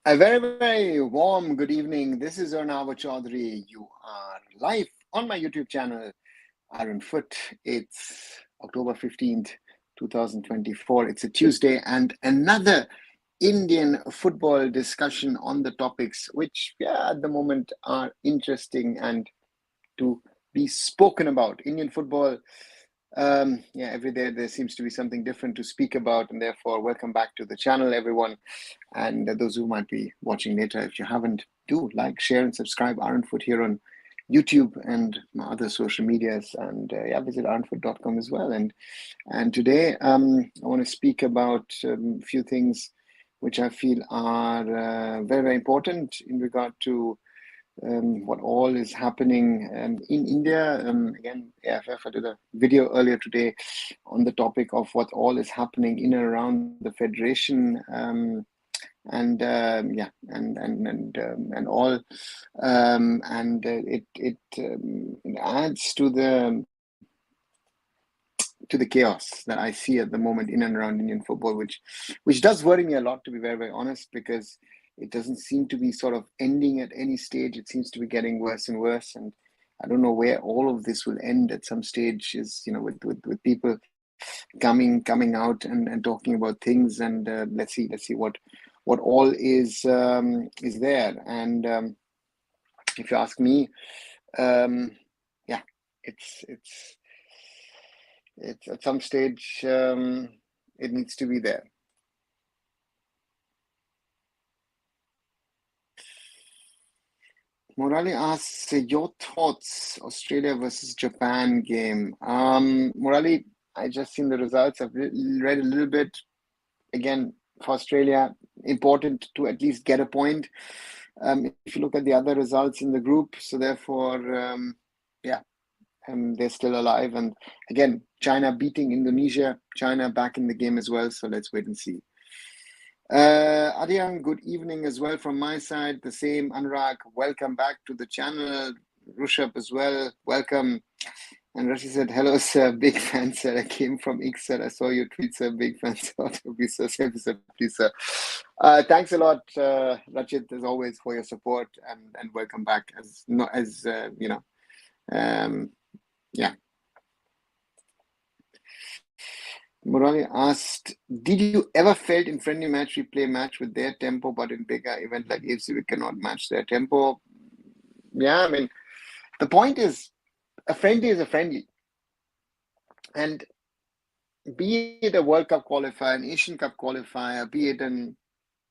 A very, very warm good evening. This is Arunava Chaudhary. You are live on my YouTube channel, Arunfoot. It's October 15th, 2024. It's a Tuesday and another Indian football discussion on the topics which, at the moment are interesting and to be spoken about. Indian football, every day there seems to be something different to speak about, and therefore, welcome back to the channel, everyone. And those who might be watching later, if you haven't, do like, share, and subscribe Arunfoot here on YouTube and my other social medias, and visit arunfoot.com as well. And today, I want to speak about a few things which I feel are very, very important in regard to what all is happening in India. Again, AIFF, I did a video earlier today on the topic of what all is happening in and around the federation, and all, it adds to the chaos that I see at the moment in and around Indian football, which does worry me a lot, to be very, very honest, because it doesn't seem to be sort of ending at any stage. It seems to be getting worse and worse, and I don't know where all of this will end at some stage. Is with people coming out and talking about things, and let's see what all is there. And if you ask me, it's at some stage it needs to be there. Morali asks your thoughts, Australia versus Japan game. Morali, I just seen the results. I've read a little bit. Again, for Australia, important to at least get a point. If you look at the other results in the group, so therefore, they're still alive. And again, China beating Indonesia, China back in the game as well. So let's wait and see. Adiyang, good evening as well from my side. The same, Anurag, welcome back to the channel. Rushabh as well, welcome. And Rashi said, hello, sir, big fan, sir. I came from Ix, sir. I saw your tweet, sir, big fan, sir. Please, sir. Thanks a lot, Rachit, as always, for your support, and welcome back. Murali asked, did you ever felt in friendly match we play match with their tempo, but in bigger event like AFC we cannot match their tempo? Yeah, I mean, the point is, a friendly is a friendly. And be it a World Cup qualifier, an Asian Cup qualifier, be it an,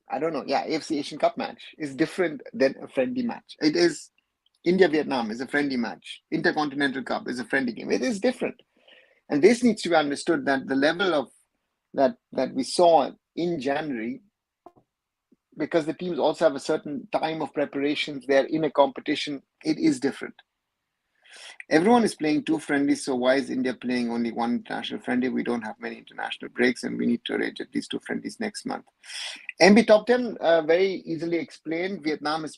I don't know, AFC Asian Cup match is different than a friendly match. It is India-Vietnam is a friendly match. Intercontinental Cup is a friendly game. It is different. And this needs to be understood, that the level of that we saw in January, because the teams also have a certain time of preparations, they're in a competition, it is different. Everyone is playing two friendlies, so why is India playing only one international friendly? We don't have many international breaks, and we need to arrange at least two friendlies next month. MB Top 10, very easily explained. Vietnam had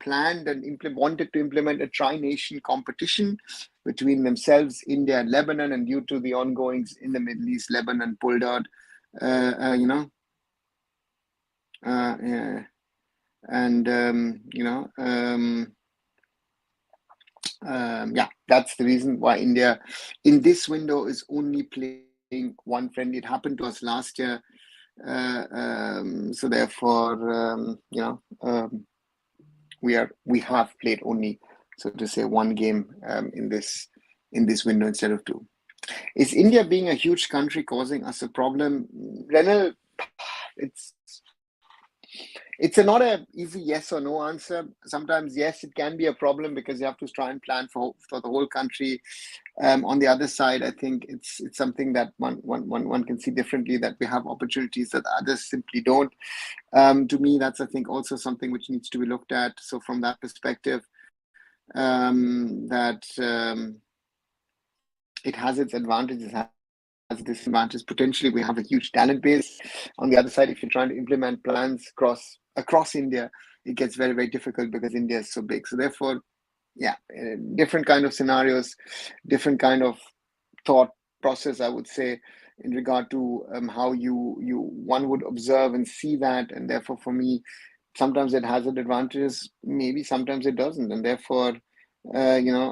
planned and wanted to implement a tri-nation competition between themselves, India and Lebanon, and due to the ongoings in the Middle East, Lebanon pulled out, that's the reason why India in this window is only playing one friendly. It happened to us last year, so therefore, we have played only, so to say, one game in this window instead of two. Is India being a huge country causing us a problem? Renal, it's not an easy yes or no answer. Sometimes, yes, it can be a problem because you have to try and plan for the whole country. On the other side, I think it's something that one can see differently, that we have opportunities that others simply don't. To me, that's, I think, also something which needs to be looked at. So from that perspective, it has its advantages, has disadvantages. Potentially, we have a huge talent base. On the other side, if you're trying to implement plans across India, it gets very, very difficult because India is so big. So therefore, different kind of scenarios, different kind of thought process, I would say. in regard to how one would observe and see that, and therefore for me, sometimes it has advantages, maybe sometimes it doesn't, and therefore it's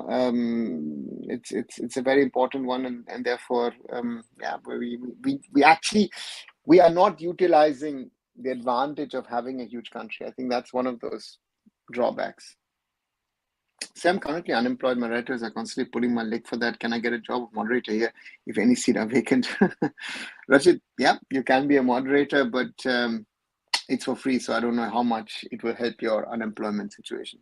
a very important one, and therefore yeah, we actually we are not utilizing the advantage of having a huge country. I think that's one of those drawbacks. So I'm currently unemployed. My relatives are constantly pulling my leg for that. Can I get a job of moderator here if any seat are vacant? Rashid, yeah, you can be a moderator, but it's for free, so I don't know how much it will help your unemployment situation.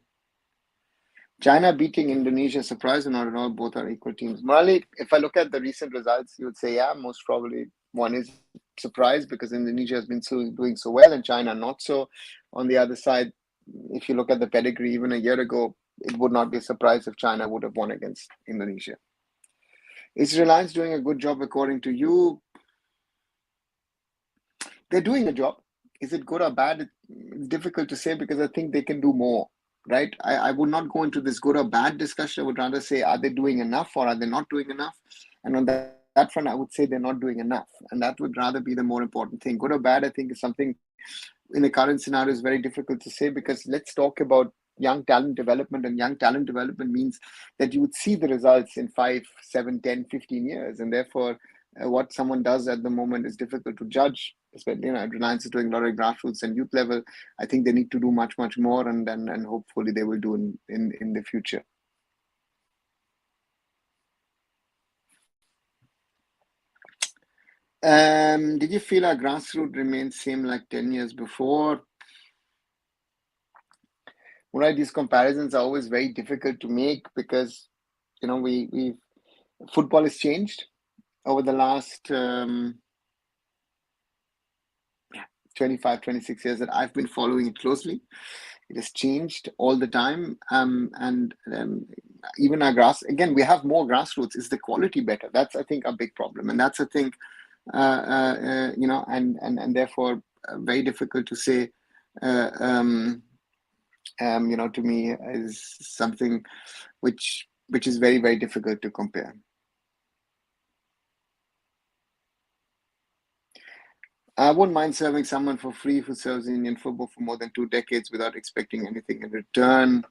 China beating Indonesia, surprise or not at all? Both are equal teams. Murali, if I look at the recent results, you would say, yeah, most probably one is surprised because Indonesia has been doing so well and China not so. On the other side, if you look at the pedigree, even a year ago, it would not be a surprise if China would have won against Indonesia. Is Reliance doing a good job according to you? They're doing a job. Is it good or bad? It's difficult to say because I think they can do more, right? I would not go into this good or bad discussion. I would rather say, are they doing enough or are they not doing enough? And on that front, I would say they're not doing enough. And that would rather be the more important thing. Good or bad, I think, is something in the current scenario is very difficult to say, because let's talk about young talent development, and young talent development means that you would see the results in 5, 7, 10, 15 years. And therefore, what someone does at the moment is difficult to judge. Especially, Reliance is doing a lot of grassroots and youth level. I think they need to do much, much more, and hopefully they will do in the future. Did you feel our grassroots remains same like 10 years before? Right, these comparisons are always very difficult to make because, we football has changed over the last 25, 26 years that I've been following it closely. It has changed all the time. And even our again, we have more grassroots. Is the quality better? That's, I think, a big problem. And that's, I think, and therefore very difficult to say, to me is something which is very, very difficult to compare. I wouldn't mind serving someone for free who serves Indian football for more than 2 decades without expecting anything in return.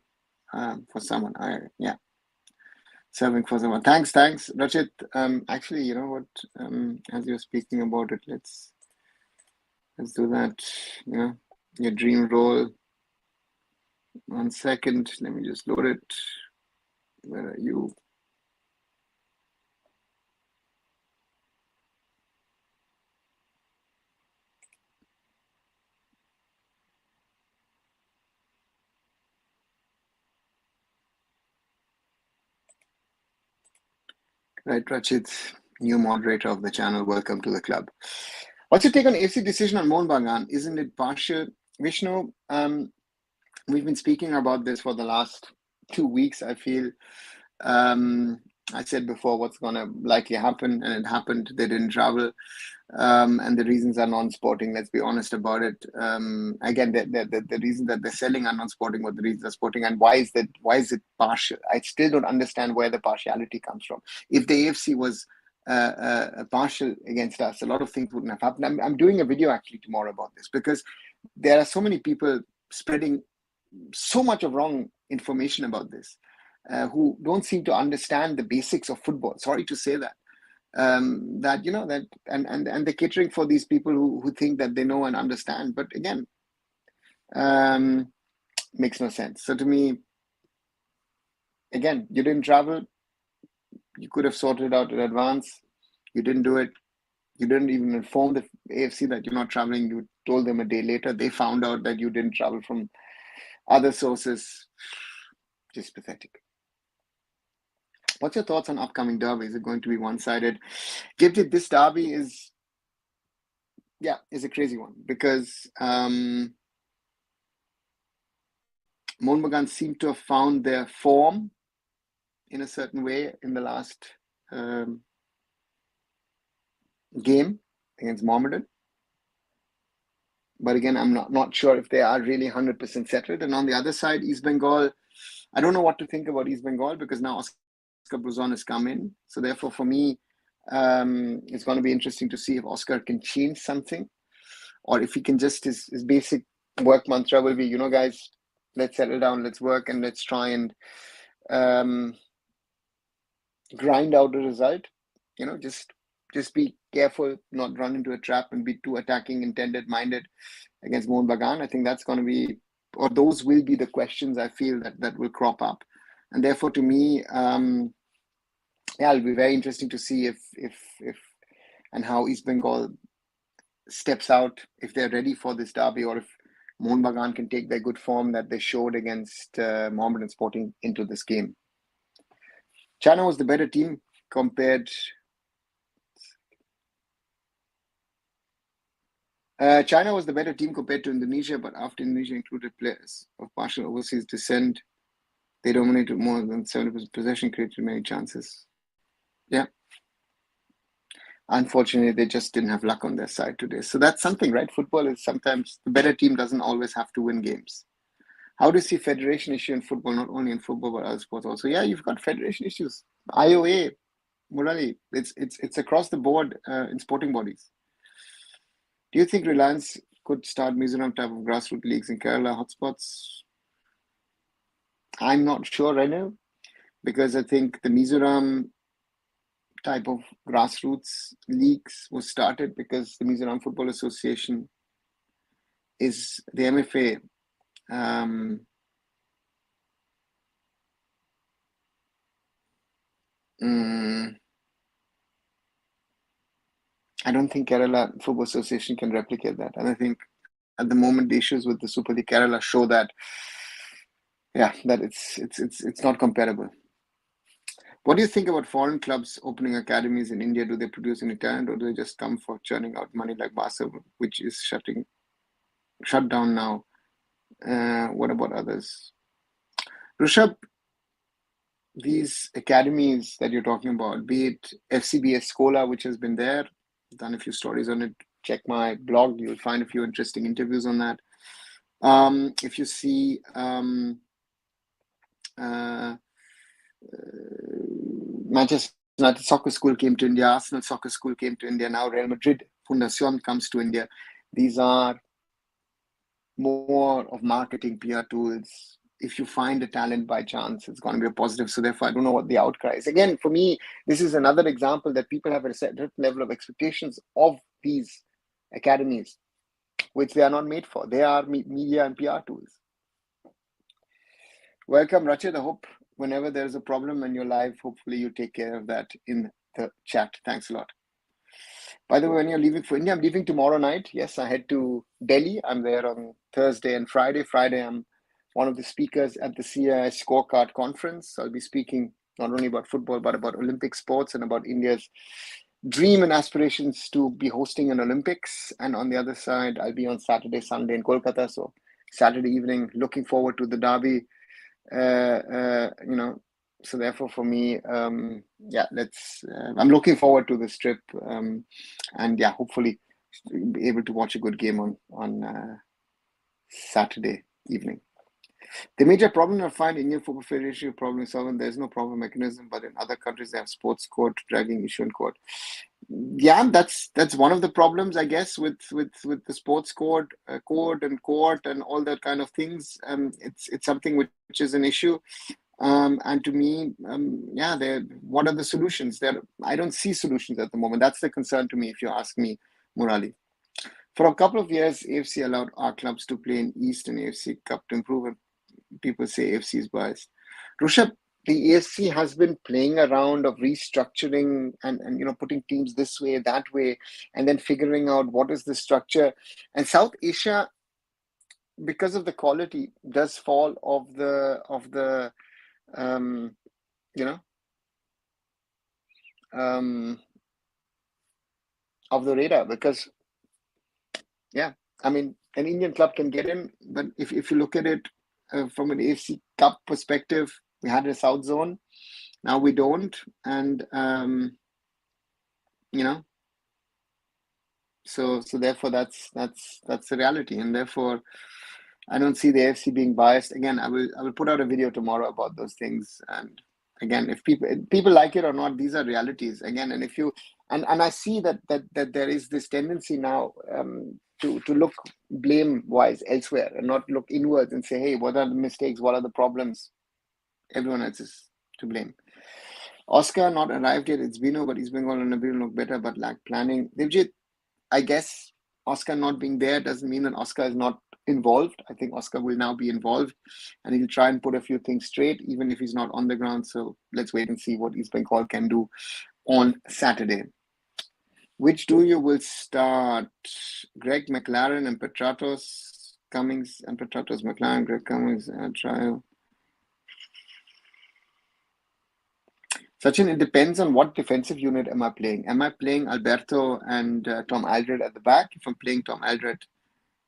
For someone, serving for someone. Thanks, Rachit. Actually, you know what? As you're speaking about it, let's do that. Your dream role. 1 second. Let me just load it. Where are you? Right, Rachit, new moderator of the channel. Welcome to the club. What's your take on AFC decision on Mohun Bagan? Isn't it partial? Vishnu, we've been speaking about this for the last 2 weeks. I feel I said before what's going to likely happen, and it happened. They didn't travel, and the reasons are non-sporting. Let's be honest about it. Again, the reason that they're selling are non-sporting, what the reasons are sporting, and why is it partial? I still don't understand where the partiality comes from. If the AFC was partial against us, a lot of things wouldn't have happened. I'm doing a video actually tomorrow about this, because there are so many people spreading so much of wrong information about this, who don't seem to understand the basics of football. Sorry to say that. And they're catering for these people who think that they know and understand. But again, makes no sense. So to me, again, you didn't travel. You could have sorted it out in advance. You didn't do it. You didn't even inform the AFC that you're not traveling. You told them a day later. They found out that you didn't travel from other sources. Just pathetic. What's your thoughts on upcoming derby? Is it going to be one-sided? Gifted, this derby is a crazy one, because Mohun Bagan seem to have found their form in a certain way in the last game against Mohammedan. But again, I'm not sure if they are really 100% settled. And on the other side, East Bengal, I don't know what to think about East Bengal, because now Oscar Bruzon has come in. So therefore, for me, It's going to be interesting to see if Oscar can change something, or if he can just his basic work mantra will be, guys, let's settle down, let's work, and let's try and grind out a result. Just be careful, not run into a trap and be too attacking, intended, minded against Mohun Bagan. I think that's going to be, or those will be the questions I feel that will crop up, and therefore, to me, it'll be very interesting to see if and how East Bengal steps out, if they're ready for this derby, or if Mohun Bagan can take their good form that they showed against Mohammedan Sporting into this game. China was the better team compared. China was the better team compared to Indonesia, but after Indonesia included players of partial overseas descent, they dominated more than 70% possession, created many chances. Yeah. Unfortunately, they just didn't have luck on their side today. So that's something, right? Football is sometimes the better team doesn't always have to win games. How do you see federation issue in football, not only in football, but other sports also? Yeah, you've got federation issues. IOA, Murali, it's across the board in sporting bodies. Do you think Reliance could start Mizoram type of grassroots leagues in Kerala hotspots? I'm not sure right now, because I think the Mizoram type of grassroots leagues was started because the Mizoram Football Association is the MFA. I don't think Kerala Football Association can replicate that. And I think at the moment the issues with the Super League Kerala show that, that it's not comparable. What do you think about foreign clubs opening academies in India? Do they produce any talent, or do they just come for churning out money like Barca, which is shut down now? What about others? Rishabh, these academies that you're talking about, be it FCBS Scola, which has been there, done a few stories on it. Check my blog, you'll find a few interesting interviews on that. If you see Manchester United Soccer School came to India, Arsenal Soccer School came to India, now Real Madrid Fundación comes to India. These are more of marketing PR tools. If you find a talent by chance, it's going to be a positive. So therefore, I don't know what the outcry is. Again, for me, this is another example that people have a certain level of expectations of these academies, which they are not made for. They are media and PR tools. Welcome, Rachid. I hope whenever there's a problem and you're live, hopefully you take care of that in the chat. Thanks a lot. By the way, when you're leaving for India, I'm leaving tomorrow night. Yes, I head to Delhi. I'm there on Thursday and Friday. Friday, I'm one of the speakers at the CII Scorecard Conference. I'll be speaking not only about football, but about Olympic sports and about India's dream and aspirations to be hosting an Olympics. And on the other side, I'll be on Saturday, Sunday in Kolkata. So Saturday evening, looking forward to the derby. So therefore, for me, I'm looking forward to this trip, and hopefully be able to watch a good game on Saturday evening. The major problem I find Indian Football Federation problem solving. There's no problem mechanism, but in other countries they have sports court dragging issue in court. Yeah, that's one of the problems, I guess, with the sports court and court and all that kind of things. It's something which is an issue. And to me, what are the solutions? I don't see solutions at the moment. That's the concern to me, if you ask me, Murali. For a couple of years, AFC allowed our clubs to play in East and AFC Cup to improve, and people say AFC is biased. Rishabh, the AFC has been playing around of restructuring and putting teams this way, that way, and then figuring out what is the structure. And South Asia, because of the quality, does fall of the radar, because an Indian club can get in, but if you look at it from an AFC Cup perspective, we had a South Zone, now we don't, and so therefore that's the reality, and therefore I don't see the AFC being biased. Again, I will put out a video tomorrow about those things, and Again, if people like it or not, these are realities. Again, and if you and I see that there is this tendency now to look blame wise elsewhere and not look inwards and say, hey, what are the mistakes? What are the problems? Everyone else is to blame. Oscar not arrived yet. It's Bino, but East Bengal and Nabil look better, but lack planning. Devjit, I guess Oscar not being there doesn't mean that Oscar is not involved. I think Oscar will now be involved and he'll try and put a few things straight, even if he's not on the ground. So let's wait and see what East Bengal can do on Saturday. Which duo will start? Greg McLaren and Petratos Cummings and Petratos McLaren, Greg Cummings trial. Sachin, it depends on what defensive unit am I playing. Am I playing Alberto and Tom Aldred at the back? If I'm playing Tom Aldred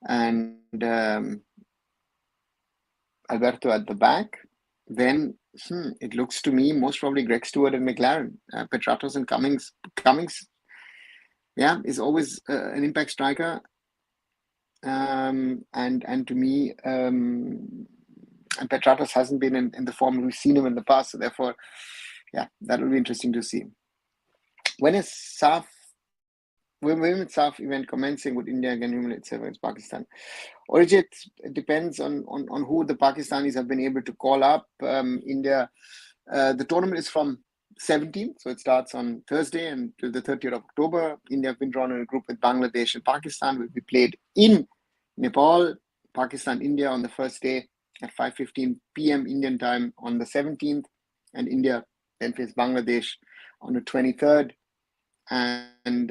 and Alberto at the back, then it looks to me most probably Greg Stewart and McLaren. Petratos and Cummings. Cummings, yeah, is always an impact striker. And to me, and Petratos hasn't been in the form we've seen him in the past. So therefore, yeah, that will be interesting to see. When is women's SAF event commencing with India again humiliate itself against Pakistan? Orijit, it depends on who the Pakistanis have been able to call up. India, the tournament is from 17th, so it starts on Thursday until the 30th of October. India have been drawn in a group with Bangladesh and Pakistan. Will be played in Nepal, Pakistan, India on the first day at 5:15 p.m. Indian time on the 17th, and India then face Bangladesh on the 23rd. And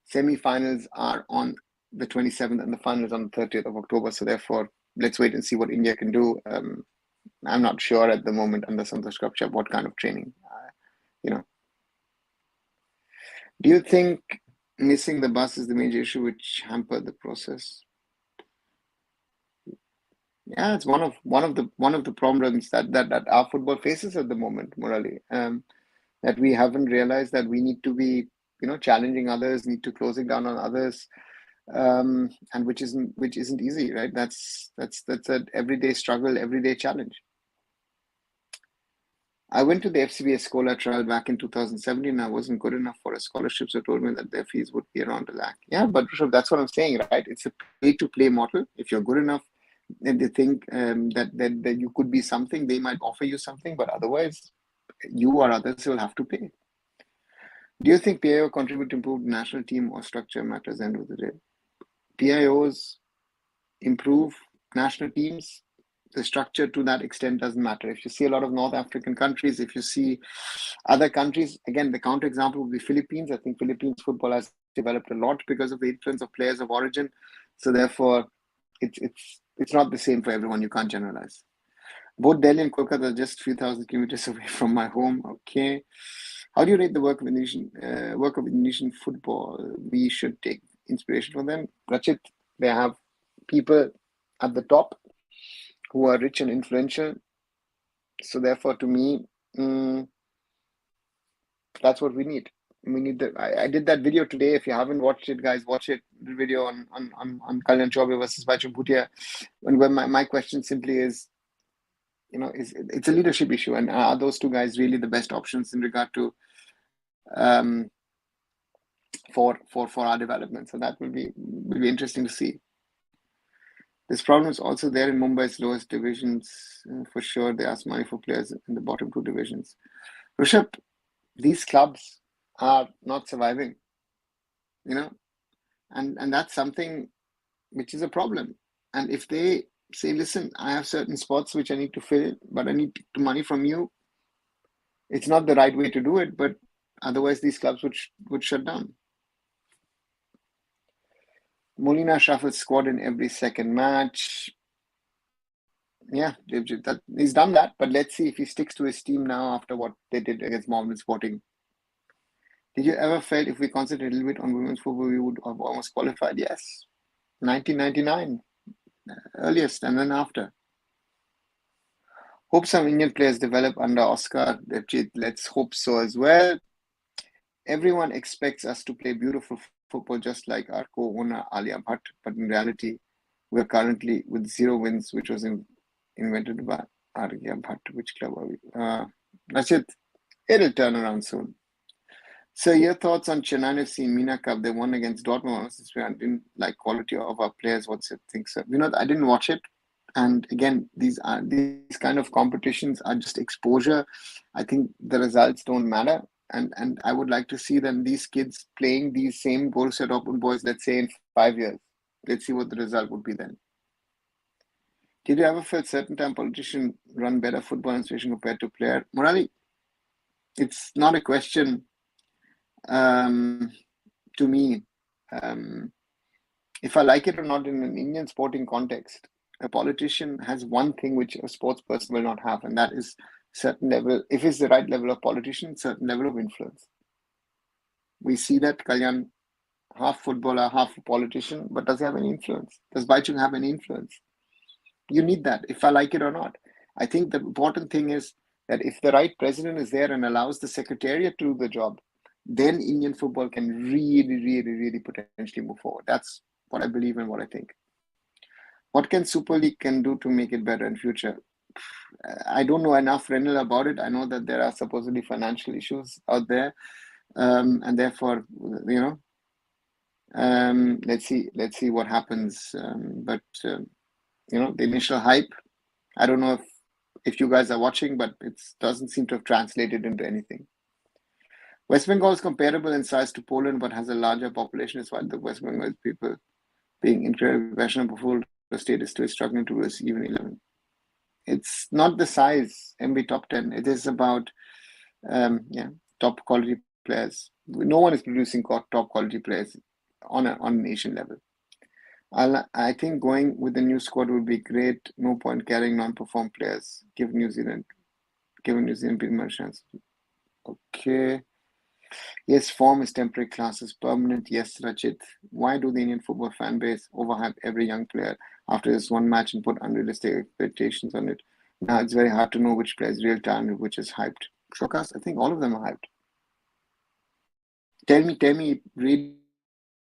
semi-finals are on the 27th and the finals on the 30th of October. So therefore, let's wait and see what India can do. I'm not sure at the moment under Santosh Kapcha what kind of training. Do you think missing the bus is the major issue which hampered the process? Yeah, it's one of the problems that our football faces at the moment, Murali. That we haven't realized that we need to be, challenging others, need to closing down on others, and which isn't easy, right? That's an everyday struggle, everyday challenge. I went to the FCB Escola trial back in 2017. I wasn't good enough for a scholarship, so told me that their fees would be around £1 lakh. Yeah, but Rishabh, that's what I'm saying, right? It's a pay-to-play model. If you're good enough, and they think that you could be something, they might offer you something, but otherwise, you or others will have to pay. Do you think PIO contribute to improve national team or structure matters end of the day? PIOs improve national teams. The structure to that extent doesn't matter. If you see a lot of North African countries, if you see other countries, again, the counterexample would be Philippines. I think Philippines football has developed a lot because of the influence of players of origin. So therefore, it's not the same for everyone. You can't generalize. Both Delhi and Kolkata are just a few thousand kilometers away from my home. Okay. How do you rate the work of Indonesian football? We should take inspiration from them. Rachit, they have people at the top who are rich and influential. So therefore, to me, that's what we need. We need I did that video today. If you haven't watched it, guys, watch it. The video on Kalyan Chaubey versus Bachchan Bhutia. And where my question simply is, it's a leadership issue, and are those two guys really the best options in regard to for our development? So that will be interesting to see. This problem is also there in Mumbai's lowest divisions. For sure, they ask money for players in the bottom two divisions. Rishabh, these clubs are not surviving, and that's something which is a problem. And if they say, listen, I have certain spots which I need to fill, but I need money from you, it's not the right way to do it, but otherwise these clubs would shut down. Molina shuffles squad in every second match. Yeah, he's done that, but let's see if he sticks to his team now after what they did against Melbourne Sporting. Did you ever felt if we concentrate a little bit on women's football, we would have almost qualified? Yes. 1999, earliest, and then after. Hope some Indian players develop under Oscar. Let's hope so as well. Everyone expects us to play beautiful football just like our co-owner Alia Bhatt, but in reality, we're currently with 0 wins, which was invented by Arya Bhatt, which club are we? Rachit, it'll turn around soon. So your thoughts on Chennai FC in Mina Cup? They won against Dortmund. Since I didn't like quality of our players. What's your think, sir? I didn't watch it. And again, these kind of competitions are just exposure. I think the results don't matter. And I would like to see these kids playing these same Borussia Dortmund boys, let's say in 5 years. Let's see what the result would be then. Did you ever feel certain time politicians run better football institution compared to player? Murali, it's not a question to me. If I like it or not in an Indian sporting context, a politician has one thing which a sports person will not have, and that is certain level, if it's the right level of politician, certain level of influence. We see that Kalyan, half footballer, half politician, but does he have any influence? Does Baichung have any influence? You need that, if I like it or not. I think the important thing is that if the right president is there and allows the secretariat to do the job, then Indian football can really, really, really potentially move forward. That's what I believe and what I think. What can Super League can do to make it better in future? I don't know enough, Renal, about it. I know that there are supposedly financial issues out there, and therefore, let's see what happens. But the initial hype, I don't know if you guys are watching, but it doesn't seem to have translated into anything. West Bengal is comparable in size to Poland, but has a larger population. Is why the West Bengal people being incredibly passionate before the state is still struggling to receive an 11. It's not the size, MB top 10. It is about top quality players. No one is producing top quality players on a nation level. I think going with the new squad would be great. No point carrying non-perform players. Give New Zealand people more chance. Okay. Yes, form is temporary, class is permanent. Yes, Rachit. Why do the Indian football fan base overhype every young player after this one match and put unrealistic expectations on it? Now it's very hard to know which player is real talent and which is hyped. Shokas, I think all of them are hyped. Tell me really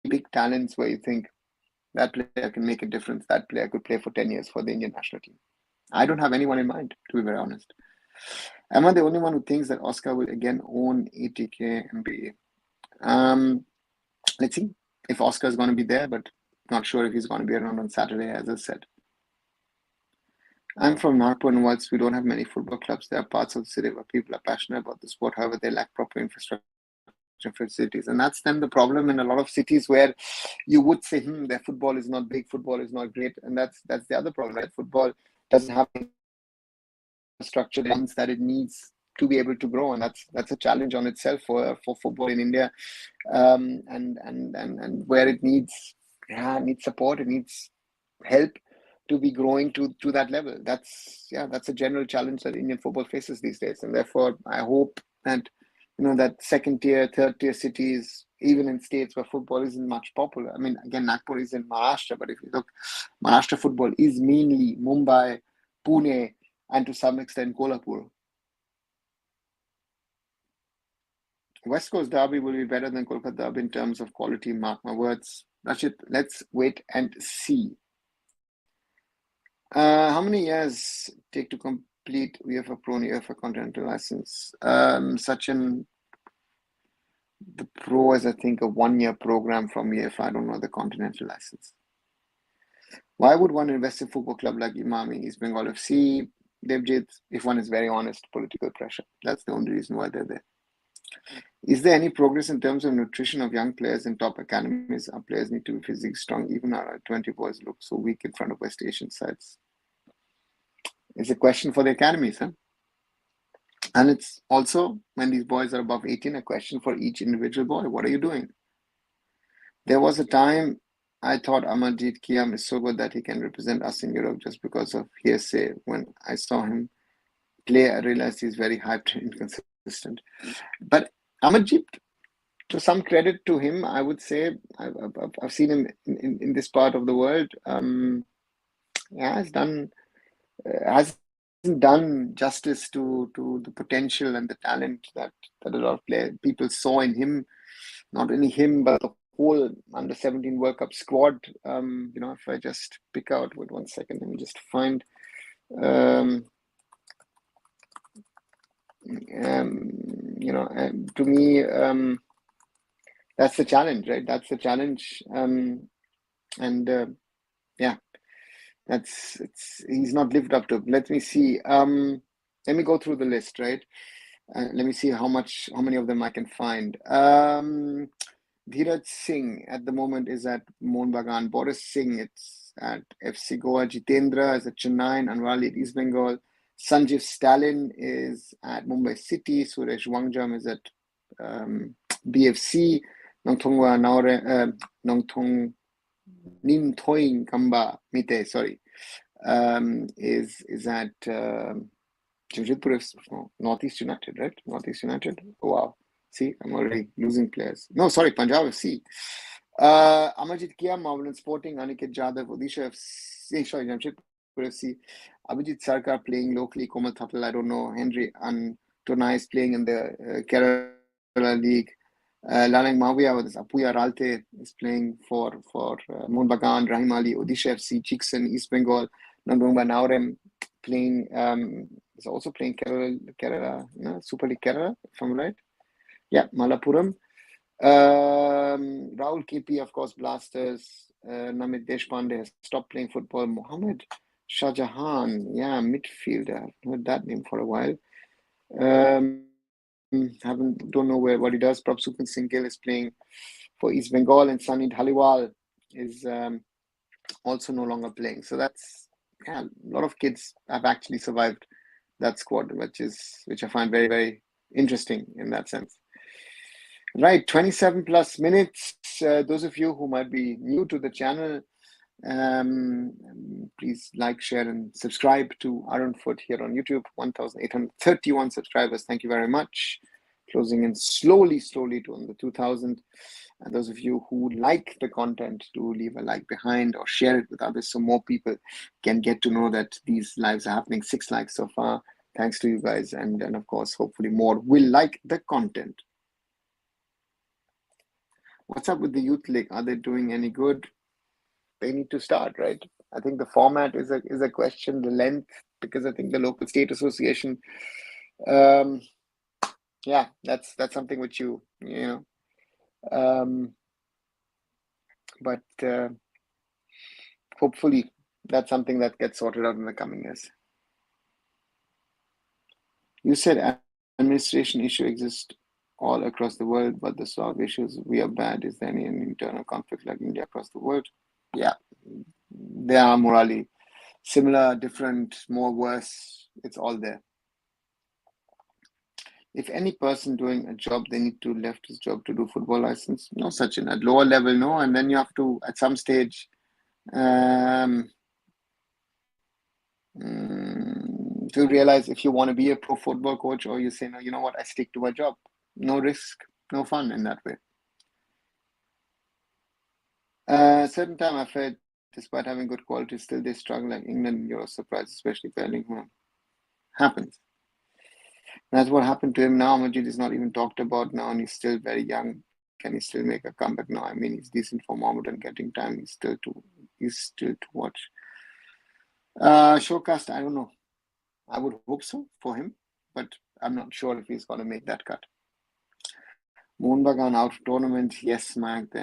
big talents where you think that player can make a difference. That player could play for 10 years for the Indian national team. I don't have anyone in mind, to be very honest. Am I the only one who thinks that Oscar will again own ATK MBA? Let's see if Oscar is going to be there, but not sure if he's going to be around on Saturday, as I said. I'm from Nagpur, and whilst we don't have many football clubs, there are parts of the city where people are passionate about the sport. However, they lack proper infrastructure facilities, and that's then the problem in a lot of cities where you would say their football is not big, football is not great, and that's the other problem, right? Football doesn't have infrastructure that it needs to be able to grow, and that's a challenge on itself for football in India, and where it needs support, it needs help to be growing to that level. That's a general challenge that Indian football faces these days, and therefore I hope that that second tier, third tier cities, even in states where football isn't much popular. I mean, again, Nagpur is in Maharashtra, but if you look, Maharashtra football is mainly Mumbai, Pune, and to some extent Kolhapur. West Coast derby will be better than Kolkata derby in terms of quality, mark my words. Rashid, let's wait and see. How many years take to complete UEFA Pro and UEFA Continental license? Sachin, the Pro is, I think, a 1-year program from UEFA. I don't know the Continental license. Why would one invest in a football club like Imami, East Bengal FC, Devjit, if one is very honest, political pressure? That's the only reason why they're there. Is there any progress in terms of nutrition of young players in top academies? Our players need to be physically strong. Even our 20 boys look so weak in front of West Asian sides. It's a question for the academies, huh? And it's also, when these boys are above 18, a question for each individual boy. What are you doing? There was a time I thought Amarjeet Kiam is so good that he can represent us in Europe just because of hearsay. When I saw him play, I realized he's very hyped and inconsistent. But Amarjeet, to some credit to him, I would say, I've seen him in this part of the world. Hasn't done justice to the potential and the talent that a lot of people saw in him. Not only him, but the whole under 17 World Cup squad. If I just pick out, wait 1 second, let me just find. To me, that's the challenge, right? That's the challenge. Yeah, he's not lived up to. Let me see. Let me go through the list, right? Let me see how many of them I can find. Dheeraj Singh at the moment is at Mohun Bagan. Boris Singh, it's at FC Goa. Jitendra is at Chennai. Anwali at East Bengal. Sanjeev Stalin is at Mumbai City. Suresh Wangjam is at BFC. Nongthong Nim Thoing Kamba Mite, sorry, is at Jamshedpur, Northeast United, right? Northeast United. Oh, wow. See, I'm already losing players. No, sorry, Punjab FC. Amarjit Kia, Marvel Sporting, Aniket Jadhav, Odisha FC, sorry, Jamshedpur FC. Abhijit Sarkar playing locally, Komal Thapal, I don't know. Henry Antonai is playing in the Kerala League. Lalang Mavia with Apuya Ralte is playing for Mohun Bagan. Rahim Ali, Odisha FC, Chikson, East Bengal. Nandungba Naurem playing, is also playing Kerala, Super League Kerala, if I'm right. Yeah, Malappuram. Rahul KP, of course, Blasters. Namit Deshpande has stopped playing football. Mohammed Shahjahan, yeah, midfielder. I've heard that name for a while. Don't know what he does. Prabhsupin Singh Gill is playing for East Bengal, and Sunny Dhaliwal is also no longer playing. So that's a lot of kids have actually survived that squad, which I find very, very interesting in that sense. Right, 27 plus minutes. Those of you who might be new to the channel, please like, share, and subscribe to arunfoot here on YouTube. 1,831 subscribers. Thank you very much. Closing in slowly to the 2,000. And those of you who like the content, do leave a like behind or share it with others so more people can get to know that these lives are happening. 6 likes so far. Thanks to you guys. And of course, hopefully more will like the content. What's up with the Youth League? Are they doing any good? They need to start, right? I think the format is a question, the length, because I think the local state association, yeah, that's something which but hopefully that's something that gets sorted out in the coming years. You said administration issue exists all across the world, but the solve issues we are bad. Is there any internal conflict like India across the world? Yeah, they are morally similar, different, more, worse. It's all there. If any person doing a job, they need to left his job to do football license. No such in at lower level, no. And then you have to, at some stage, to realize if you want to be a pro football coach, or you say, no, you know what, I stick to my job. No risk, no fun in that way. Certain time I've heard, despite having good quality, still they struggle. Like England, you're surprised, especially Bellingham. Happens. That's what happened to him now. Majid is not even talked about now, and he's still very young. Can he still make a comeback? No, I mean he's decent for Mohammed and getting time. He's still to watch. Showcast, I don't know. I would hope so for him, but I'm not sure if he's going to make that cut. Mohun Bagan out of tournament. Yes, Mike.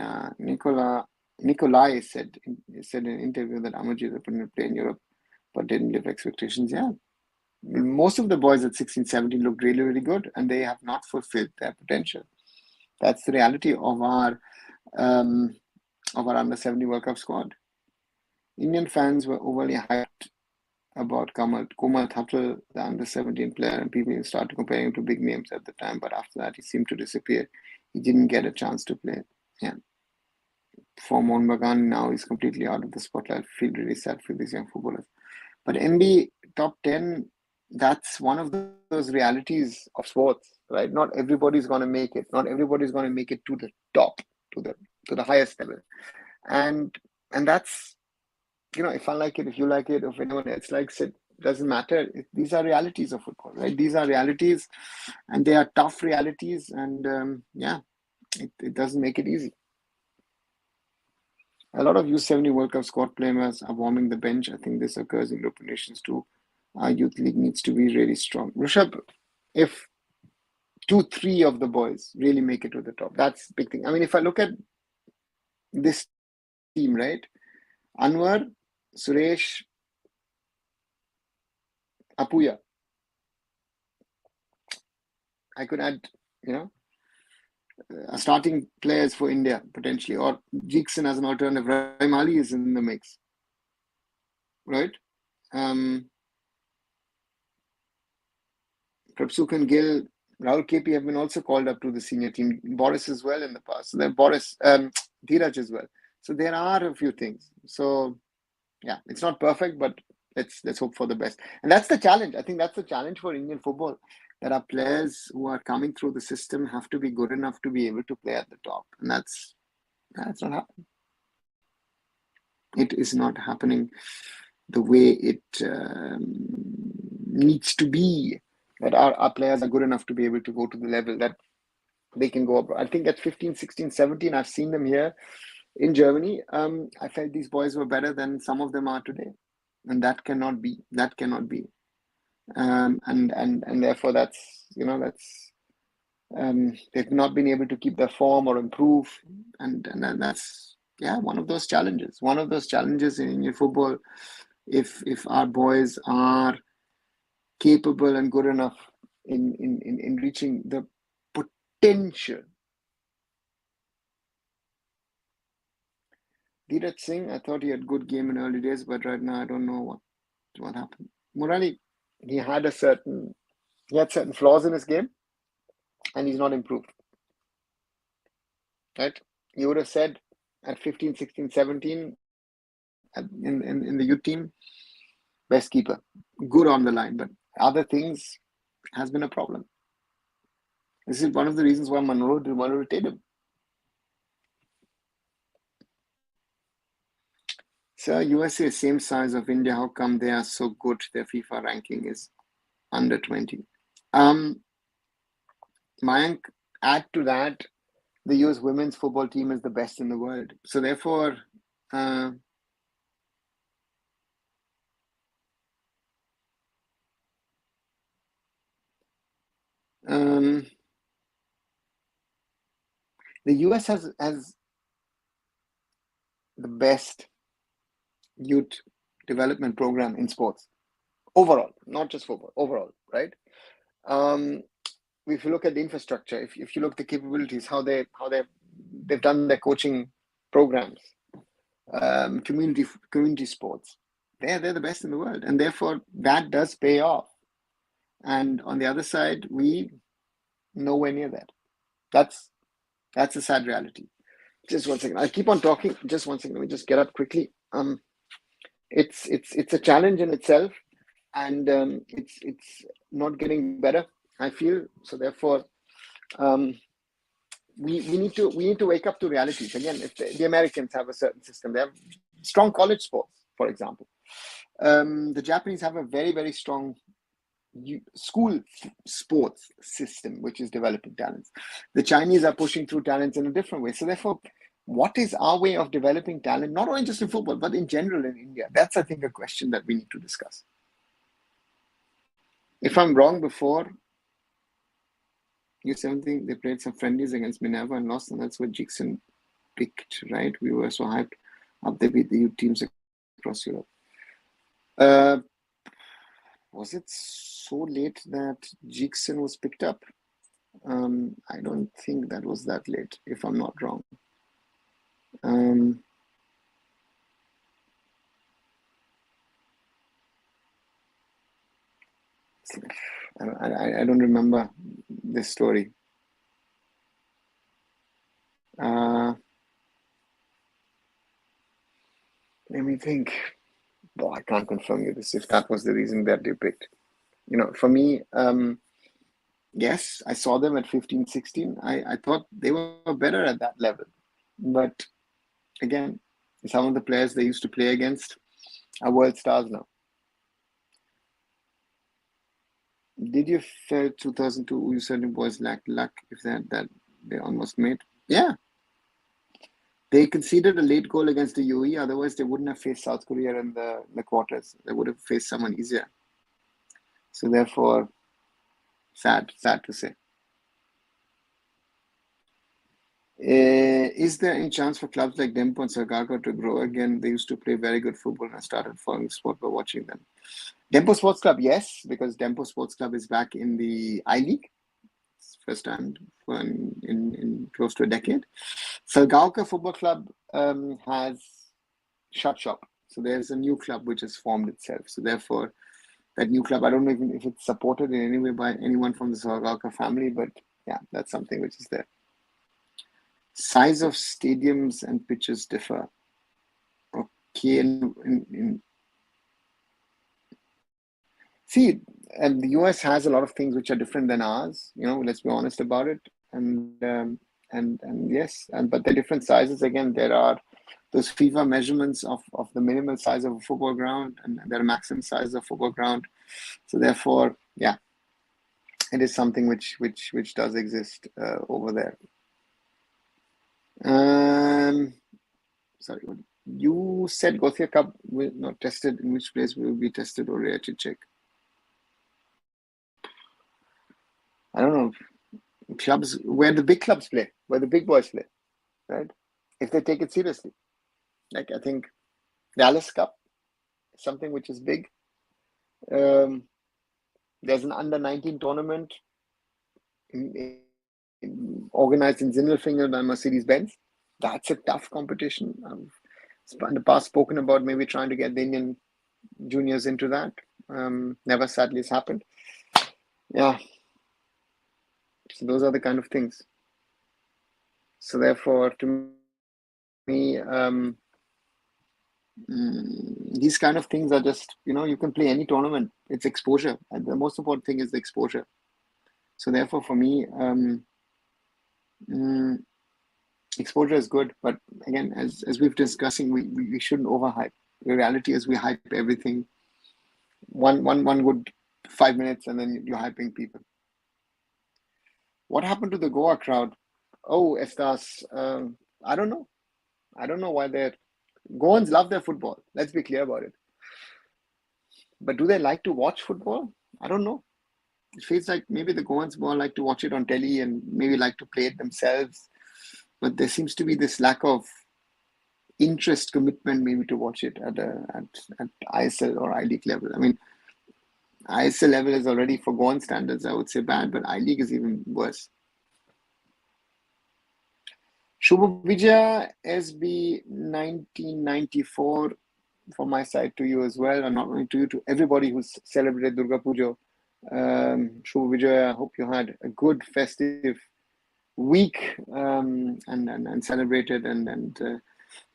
Nikolai said in an interview that Amarjit is going to play in Europe, but didn't live expectations. Yeah. Most of the boys at 16, 17 look really, really good, and they have not fulfilled their potential. That's the reality of our under 70 World Cup squad. Indian fans were overly hyped about Komal Thapal, the under 17 player, and people started comparing him to big names at the time. But after that, he seemed to disappear. He didn't get a chance to play. Yeah. For Mohun Bagan, now he's completely out of the spotlight. I feel really sad for these young footballers. But MB top 10. That's one of those realities of sports, right? Not everybody's going to make it. Not everybody's going to make it to the top, to the highest level, and that's, if I like it, if you like it, if anyone else likes it, doesn't matter. These are realities of football, right? These are realities, and they are tough realities, and it doesn't make it easy. A lot of U70 World Cup squad players are warming the bench. I think this occurs in European nations too. Our youth league needs to be really strong. Rishabh, if 2, 3 of the boys really make it to the top. That's the big thing. I mean, if I look at this team, right? Anwar, Suresh, Apuya. I could add, starting players for India potentially, or Jackson as an alternative. Rahim Ali is in the mix, right? Prabsuk and Gill, Rahul KP have been also called up to the senior team. Boris as well in the past. So then Boris, Dheeraj as well. So there are a few things. So yeah, it's not perfect, but let's hope for the best. And that's the challenge. I think that's the challenge for Indian football. That our players who are coming through the system have to be good enough to be able to play at the top, and that's not happening. It is not happening the way it needs to be. That our players are good enough to be able to go to the level that they can go up. I think at 15, 16, 17, I've seen them here in Germany. I felt these boys were better than some of them are today, and that cannot be. That cannot be. And therefore that's they've not been able to keep their form or improve, and that's one of those challenges. One of those challenges in Indian football. If our boys are capable and good enough in reaching the potential. Dheeraj Singh, I thought he had good game in early days, but right now I don't know what happened. Murali, he had certain flaws in his game, and he's not improved. Right? You would have said at 15, 16, 17 in the youth team, best keeper, good on the line, but other things has been a problem. This is one of the reasons why Manolo didn't want to retain him. So USA is same size of India. How come they are so good? Their FIFA ranking is under 20. Mayank, add to that, the US women's football team is the best in the world. So therefore, the US has the best youth development program in sports overall, not just football, overall, right? If you look at the infrastructure, if you look at the capabilities, how they've done their coaching programs, community sports, they're the best in the world, and therefore that does pay off. And on the other side, we nowhere near that. That's a sad reality. Just 1 second. I'll keep on talking. Just 1 second. Let me just get up quickly. It's a challenge in itself, and it's not getting better, I feel. So therefore, we need to wake up to realities. Again, if the Americans have a certain system, they have strong college sports, for example. The Japanese have a very, very strong school sports system, which is developing talents. The Chinese are pushing through talents in a different way. So therefore, what is our way of developing talent, not only just in football, but in general in India? That's, I think, a question that we need to discuss. If I'm wrong, before U17, they played some friendlies against Minerva and lost, and that's what Jackson picked, right? We were so hyped up. They beat the youth teams across Europe. Was it so late that Jackson was picked up? I don't think that was that late, if I'm not wrong. I don't remember this story. Let me think. Well, I can't confirm you this if that was the reason that they picked. For me, yes, I saw them at 15, 16. I thought they were better at that level. But again, some of the players they used to play against are world stars now. Did you feel 2002 U17 boys lacked luck if that they almost made? Yeah. They conceded a late goal against the UAE. Otherwise, they wouldn't have faced South Korea in the quarters. They would have faced someone easier. So therefore, sad to say. Is there any chance for clubs like Dempo and Sargaka to grow again? They used to play very good football, and I started following sport by watching them. Dempo Sports Club, yes, because Dempo Sports Club is back in the I League. It's first time in close to a decade. Sargaka Football Club has shut shop. So there's a new club which has formed itself. So therefore, that new club, I don't know even if it's supported in any way by anyone from the Sargaka family, but yeah, that's something which is there. Size of stadiums and pitches differ. Okay, see, the US has a lot of things which are different than ours. Let's be honest about it. And yes, but they're different sizes. Again, there are those FIFA measurements of the minimal size of a football ground, and there are maximum sizes of football ground. So therefore, yeah, it is something which does exist over there. Sorry, you said Gothia Cup will not tested. In which place will be tested, or I should check? I don't know. Clubs where the big clubs play, where the big boys play, right? If they take it seriously, like I think Dallas Cup, something which is big. There's an under-19 tournament organized in Zindelfinger by Mercedes-Benz. That's a tough competition. I've in the past spoken about maybe trying to get the Indian juniors into that. Never sadly has happened. Yeah. So those are the kind of things. So therefore, to me, these kind of things are just, you can play any tournament. It's exposure. And the most important thing is the exposure. So therefore, for me, exposure is good. But again, as we've discussing, we shouldn't overhype. The reality is we hype everything. One good 5 minutes, and then you're hyping people. What happened to the Goa crowd? Oh, Estas, I don't know. I don't know why they're... Goans love their football. Let's be clear about it. But do they like to watch football? I don't know. It feels like maybe the Goans more like to watch it on telly and maybe like to play it themselves. But there seems to be this lack of interest, commitment maybe to watch it at ISL or I League level. I mean, ISL level is already, for Goan standards, I would say bad, but I League is even worse. Shubha Vijaya SB 1994 from my side to you as well, and not only to you, to everybody who's celebrated Durga Puja. Shubha Vijaya, I hope you had a good festive week and celebrated, and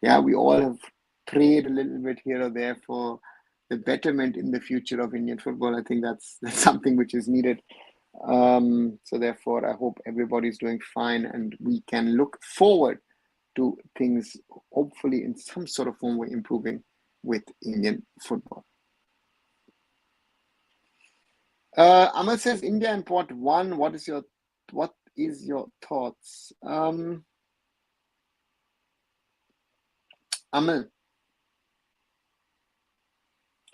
yeah, we all have prayed a little bit here or there for the betterment in the future of Indian football. I think that's something which is needed. So therefore, I hope everybody's doing fine, and we can look forward to things hopefully in some sort of form we're improving with Indian football. Amal says India in pot 1. What is your thoughts? Amal,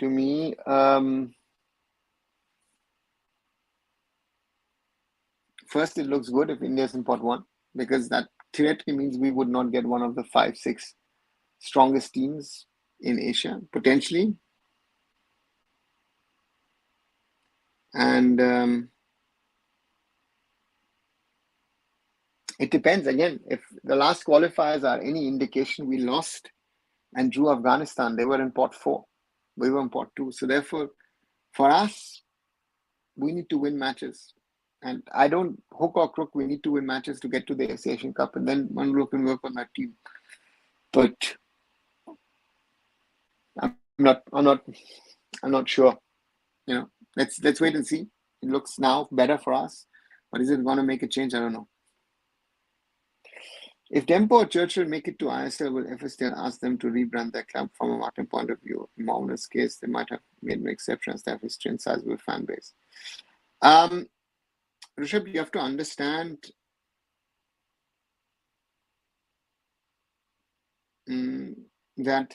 to me, first, it looks good if India's in pot 1, because that theoretically means we would not get one of the 5-6 strongest teams in Asia, potentially. And it depends. Again, if the last qualifiers are any indication, we lost and drew Afghanistan. They were in pot 4. We were in pot 2. So therefore, for us, we need to win matches. And I don't hook or crook. We need to win matches to get to the Asian Cup, and then one group can work on that team. But I'm not sure. Let's wait and see. It looks now better for us, but is it going to make a change? I don't know. If Dempo or Churchill make it to ISL, will FS still ask them to rebrand their club? From a marketing point of view, in Mohun's case, they might have made an exception as they have history and sizable fan base. Rishabh, you have to understand that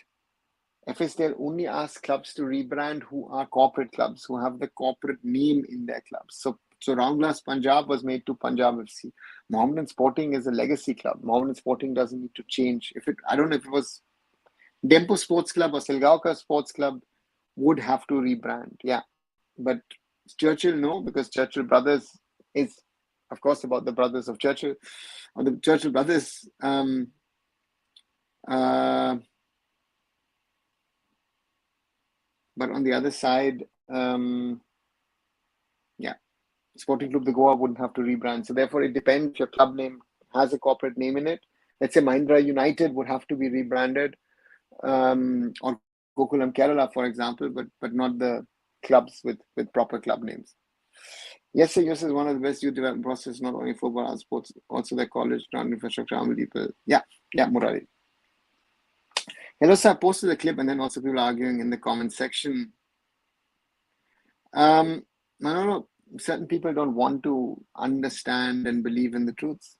FSDL only asks clubs to rebrand who are corporate clubs, who have the corporate name in their clubs. So So Roundglass Punjab was made to Punjab FC. Mohammedan Sporting is a legacy club. Mohammedan Sporting doesn't need to change. I don't know if it was Dempo Sports Club or Silgaonkar Sports Club would have to rebrand. Yeah. But Churchill, no, because Churchill Brothers is, of course, about the brothers of Churchill, or the Churchill Brothers. But on the other side, Sporting Club de Goa wouldn't have to rebrand. So therefore, it depends if your club name has a corporate name in it. Let's say Mahindra United would have to be rebranded, or Gokulam Kerala, for example, but not the clubs with proper club names. Yes, sir, yours is one of the best youth development process, not only football and sports, also the college, non-infrastructure, how many people. Yeah, Murari. Hello, sir. I posted the clip and then also people arguing in the comment section. Manolo, certain people don't want to understand and believe in the truths.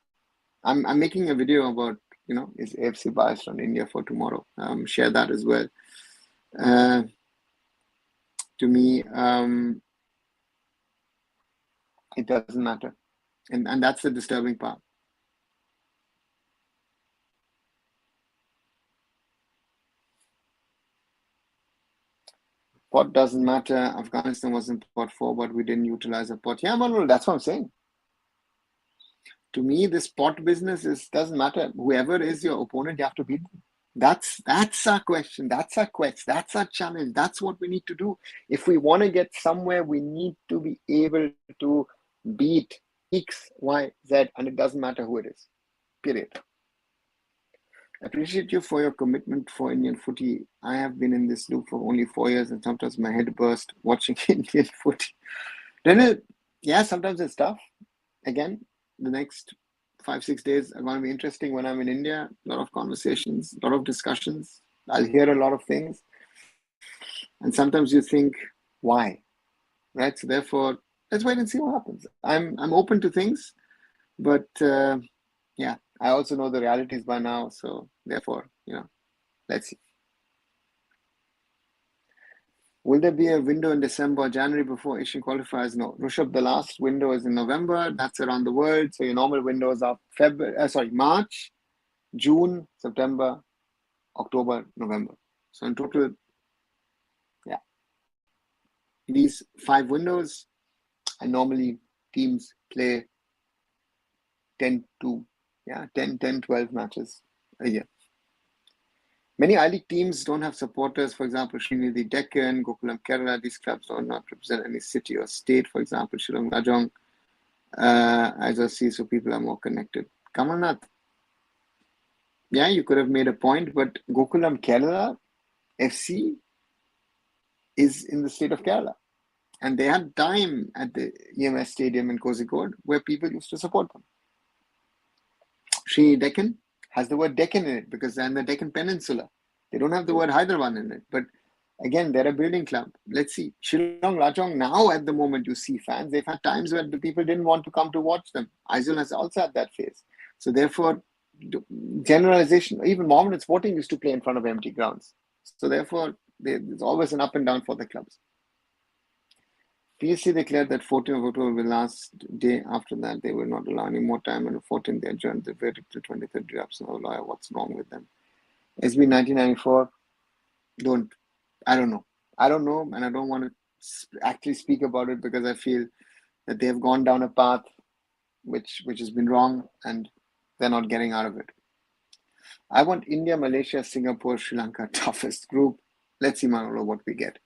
I'm making a video about, is AFC biased on India for tomorrow. Share that as well. To me, it doesn't matter. And that's the disturbing part. Pot doesn't matter. Afghanistan was in pot 4, but we didn't utilize a pot. Yeah, Manolo, that's what I'm saying. To me, this pot business doesn't matter. Whoever is your opponent, you have to beat them. That's our question. That's our quest. That's our challenge. That's what we need to do. If we want to get somewhere, we need to be able to beat X, Y, Z, and it doesn't matter who it is. Period. Appreciate you for your commitment for Indian footy. I have been in this loop for only 4 years, and sometimes my head bursts watching Indian footy. Then, yeah, sometimes it's tough. Again, the next 5-6 days are going to be interesting when I'm in India. A lot of conversations, a lot of discussions. I'll hear a lot of things. And sometimes you think, why? Right? So therefore, let's wait and see what happens. I'm open to things, but yeah, I also know the realities by now. So therefore, let's see. Will there be a window in December or January before Asian qualifiers? No. Rushabh, the last window is in November. That's around the world. So your normal windows are March, June, September, October, November. So in total, these 5 windows, and normally teams play 10, 12 matches a year. Many I-League teams don't have supporters. For example, Srinidhi Deccan, Gokulam Kerala, these clubs do not represent any city or state. For example, Shillong Lajong, as I see, so people are more connected. Kamalnath, yeah, you could have made a point, but Gokulam Kerala FC is in the state of Kerala. And they had time at the EMS Stadium in Kozhikode where people used to support them. Sri Deccan has the word Deccan in it because they're in the Deccan Peninsula. They don't have the word Hyderabad in it. But again, they're a building club. Let's see. Shillong Lajong, now at the moment you see fans. They've had times where the people didn't want to come to watch them. Aizawl has also had that phase. So therefore, generalization, even Mohammedan Sporting used to play in front of empty grounds. So therefore, there's always an up and down for the clubs. PSC declared that 14th of October will be the last day. After that, they will not allow any more time. And on 14th, they adjourned the verdict to 23rd drafts. No lawyer, what's wrong with them? SB 1994, I don't know. And I don't want to actually speak about it because I feel that they have gone down a path which has been wrong and they're not getting out of it. I want India, Malaysia, Singapore, Sri Lanka, toughest group. Let's see, Manolo, what we get.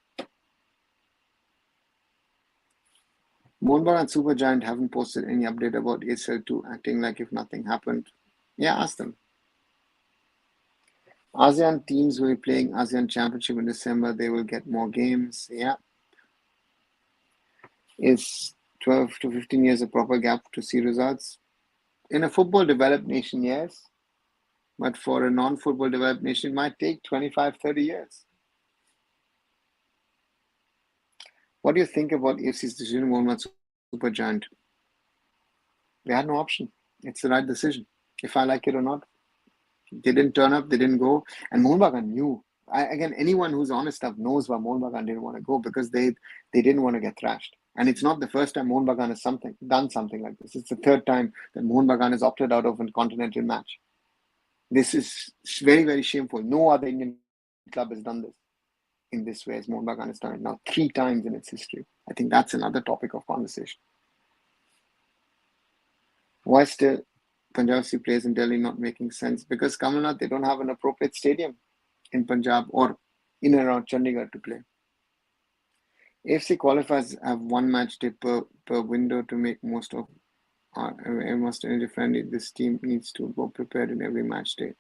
Mohun Bagan and Supergiant haven't posted any update about ASL2, acting like if nothing happened. Yeah, ask them. ASEAN teams will be playing ASEAN Championship in December. They will get more games. Yeah. Is 12 to 15 years a proper gap to see results? In a football developed nation, yes. But for a non-football developed nation, it might take 25, 30 years. What do you think about AFC's decision to Mohun Supergiant? They had no option. It's the right decision. If I like it or not. They didn't turn up, they didn't go. And Mohun Bagan knew. Again, anyone who's honest enough knows why Mohun Bagan didn't want to go because they didn't want to get thrashed. And it's not the first time Mohun Bagan has done something like this. It's the third time that Mohun Bagan has opted out of a continental match. This is very, very shameful. No other Indian club has done this in this way as Mohun Bagan has done it now 3 times in its history. I think that's another topic of conversation. Why still Punjab FC plays in Delhi not making sense? Because Kamalnath, they don't have an appropriate stadium in Punjab or in and around Chandigarh to play. AFC qualifiers have 1 match day per window to make most of most friendly. This team needs to go prepared in every match day.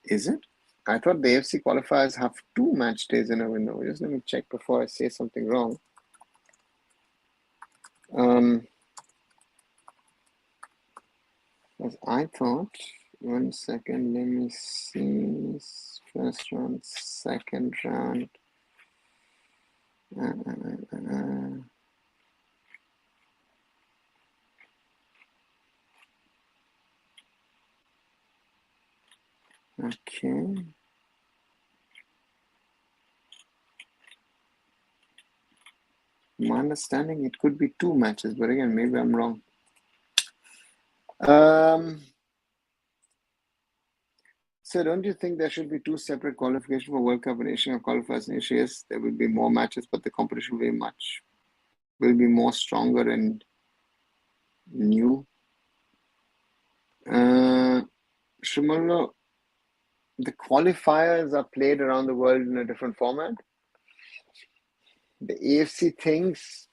Is it? I thought the AFC qualifiers have 2 match days in a window. Just let me check before I say something wrong. As I thought, 1 second, let me see. First round, second round. Okay. My understanding, it could be 2 matches, but again, maybe I'm wrong. So don't you think there should be 2 separate qualifications for World Cup and Asian Cup qualifiers in Asia? Yes, there will be more matches, but the competition will be more stronger and new. Shimolo, the qualifiers are played around the world in a different format. The AFC thinks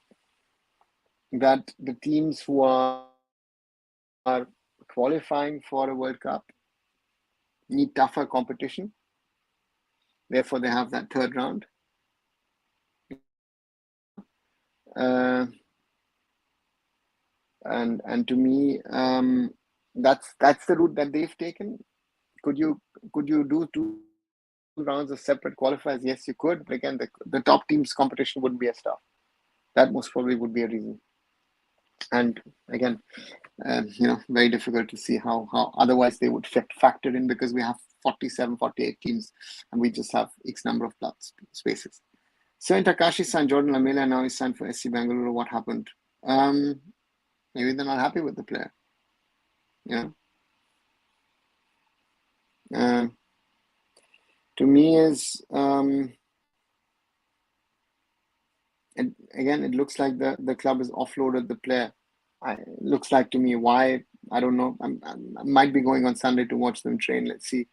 that the teams who are qualifying for a World Cup need tougher competition. Therefore, they have that 3rd round. And to me, that's the route that they've taken. Could you do 2 rounds of separate qualifiers? Yes, you could. But again, the top teams competition wouldn't be as tough. That most probably would be a reason. And again, very difficult to see how otherwise they would factor in, because we have 47, 48 teams and we just have X number of spaces. So in Takashi-san, Jordan Lamela now is signed for SC Bangalore. What happened? Maybe they're not happy with the player. To me is it looks like the club has offloaded the player. It looks like to me. Why? I don't know. I might be going on Sunday to watch them train. Let's see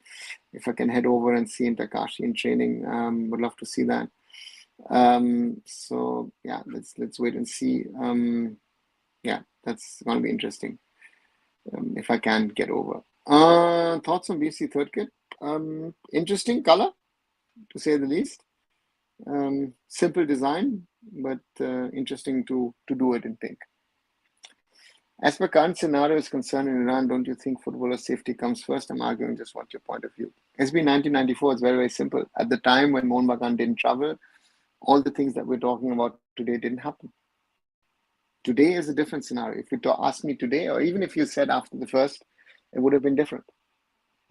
if I can head over and see Takashi in training. Would love to see that. So yeah, let's wait and see. That's going to be interesting. If I can get over. Thoughts on BC 3rd kit? Interesting color, to say the least. Simple design, but interesting to do it in pink. As per current scenario is concerned in Iran, don't you think footballer safety comes first? I'm arguing just what your point of view. SB 1994 is very, very simple. At the time when Mohun Bagan didn't travel, all the things that we're talking about today didn't happen. Today is a different scenario. If you ask me today, or even if you said after the first, it would have been different.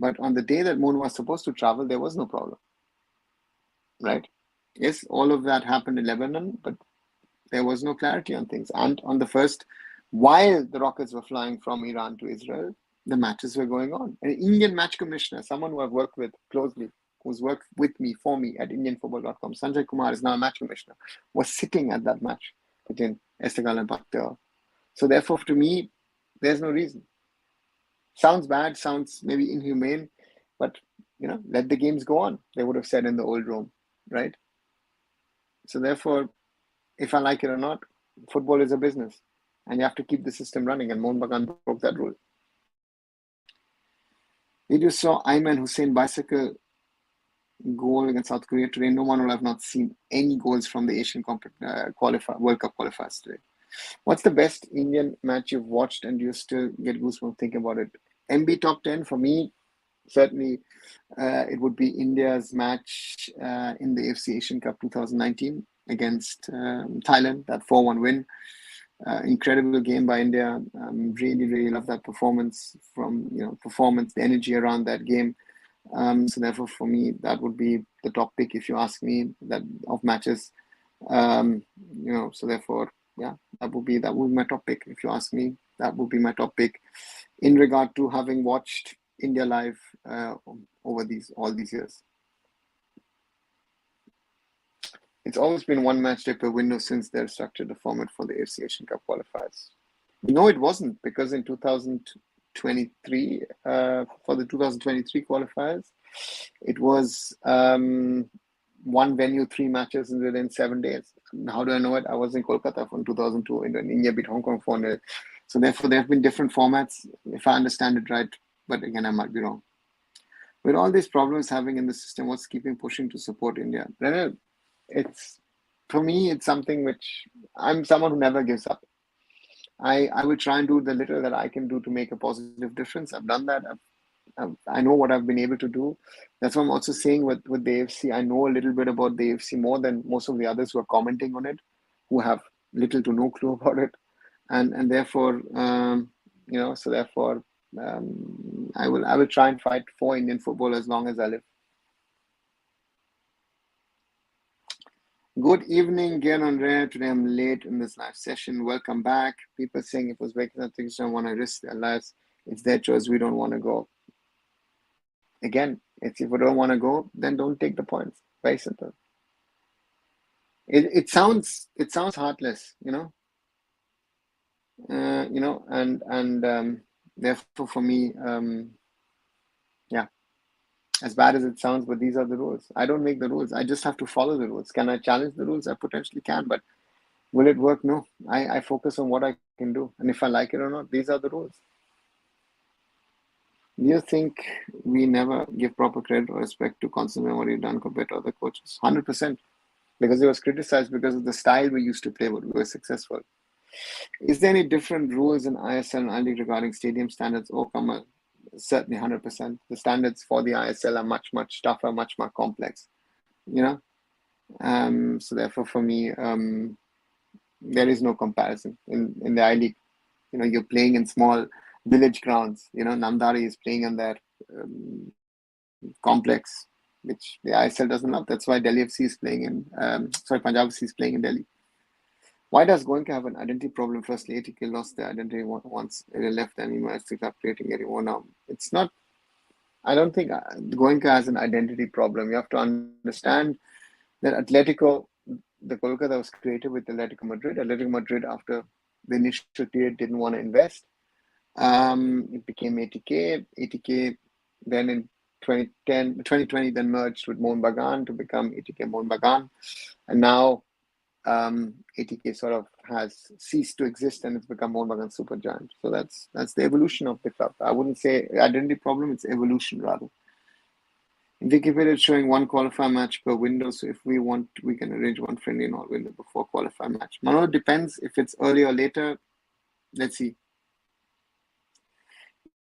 But on the day that Mohun was supposed to travel, there was no problem. Right? Yes, all of that happened in Lebanon, but there was no clarity on things. And on the first, while the rockets were flying from Iran to Israel, the matches were going on. An Indian match commissioner, someone who I've worked with closely, who's worked with me, for me at indianfootball.com, Sanjay Kumar is now a match commissioner, was sitting at that match between Estegal and Bakhtiar. So therefore, to me, there's no reason. Sounds bad, sounds maybe inhumane, but let the games go on, they would have said in the old Rome, right? So therefore, if I like it or not, football is a business and you have to keep the system running, and Mohun Bagan broke that rule. Did you saw Ayman Hussein bicycle goal against South Korea today? No one will have not seen any goals from the Asian World Cup qualifiers today. What's the best Indian match you've watched and you still get goosebumps thinking about it? MB top 10 for me, certainly it would be India's match in the AFC Asian Cup 2019 against Thailand, that 4-1 win. Incredible game by India. Really, really love that performance, the energy around that game. So therefore, for me, that would be the top pick if you ask me that of matches. Um, so therefore, yeah, that would be my top pick if you ask me. That would be my top pick in regard to having watched India live over all these years. It's always been one match day per window since they structured the format for the AFC Asian Cup qualifiers. No, it wasn't, because in 2023, for the 2023 qualifiers, it was one venue, 3 matches within 7 days. How do I know it? I was in Kolkata from 2002 and India beat Hong Kong 4-0. So therefore, there have been different formats, if I understand it right. But again, I might be wrong. With all these problems having in the system, what's keeping pushing to support India? For me, it's something which I'm someone who never gives up. I will try and do the little that I can do to make a positive difference. I've done that. I know what I've been able to do. That's what I'm also saying with the AFC. I know a little bit about the AFC more than most of the others who are commenting on it, who have little to no clue about it, and therefore, so therefore, I will try and fight for Indian football as long as I live. Good evening, again on Rare. Today I'm late in this live session. Welcome back. People saying if Uzbekistan don't want to risk their lives, it's their choice. We don't want to go. Again, if you don't want to go, then don't take the points. Very simple. It sounds heartless, and therefore for me, yeah, as bad as it sounds, but these are the rules. I don't make the rules. I just have to follow the rules. Can I challenge the rules? I potentially can, but will it work? No. I focus on what I can do, and if I like it or not, these are the rules. Do you think we never give proper credit or respect to Constantine what you've done compared to other coaches? 100%. Because it was criticized because of the style we used to play, but we were successful. Is there any different rules in ISL and I-League regarding stadium standards? Oh, come on. Certainly 100%. The standards for the ISL are much, much tougher, much more complex, So therefore, for me, there is no comparison. In the I-League, you're playing in small village grounds. Namdari is playing in that complex, which the ISL doesn't have. That's why Delhi FC is playing in, Punjab FC is playing in Delhi. Why does Goenka have an identity problem? Firstly, ATK lost their identity once they left and he managed to start creating anyone now. It's not, I don't think Goenka has an identity problem. You have to understand that Atletico, the Kolkata was created with Atletico Madrid. Atletico Madrid, after the initial period, didn't want to invest. It became ATK. ATK then in 2020 then merged with Mohun Bagan to become ATK Mohun Bagan. And now ATK sort of has ceased to exist and it's become Mohun Bagan Supergiant. So that's the evolution of the club. I wouldn't say identity problem, it's evolution rather. In Wikipedia, it's showing one qualifier match per window. So if we want, we can arrange one friendly in all window before qualifier match. Mano, it depends if it's earlier or later. Let's see.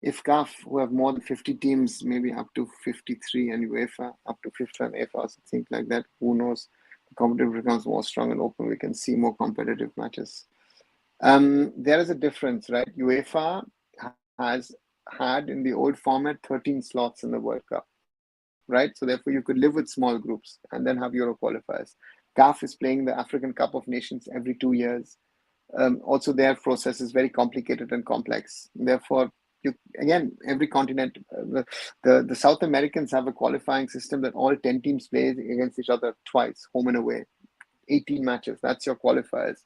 If CAF, who have more than 50 teams, maybe up to 53, and UEFA up to 50 and AIFF, things like that, who knows? The competitive becomes more strong and open. We can see more competitive matches. There is a difference, right? UEFA has had in the old format 13 slots in the World Cup, right? So therefore, you could live with small groups and then have Euro qualifiers. CAF is playing the African Cup of Nations every 2 years. Also, their process is very complicated and complex. Therefore, again, every continent, the South Americans have a qualifying system that all 10 teams play against each other twice, home and away, 18 matches. That's your qualifiers,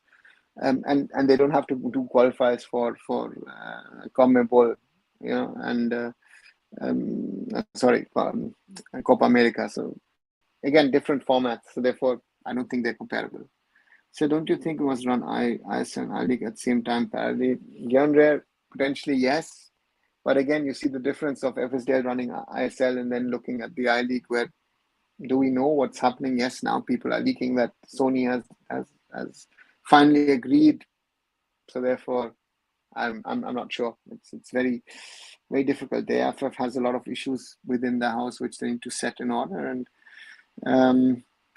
and they don't have to do qualifiers for CONMEBOL, and Copa America. So again, different formats. So therefore, I don't think they're comparable. So don't you think we must run ISL and I-League at the same time parallelly? Given rare, potentially yes. But again, you see the difference of FSDL running ISL and then looking at the I-League, where do we know what's happening? Yes, now people are leaking that Sony has finally agreed. So therefore, I'm not sure. It's very, very difficult. The AIFF has a lot of issues within the house which they need to set in order, and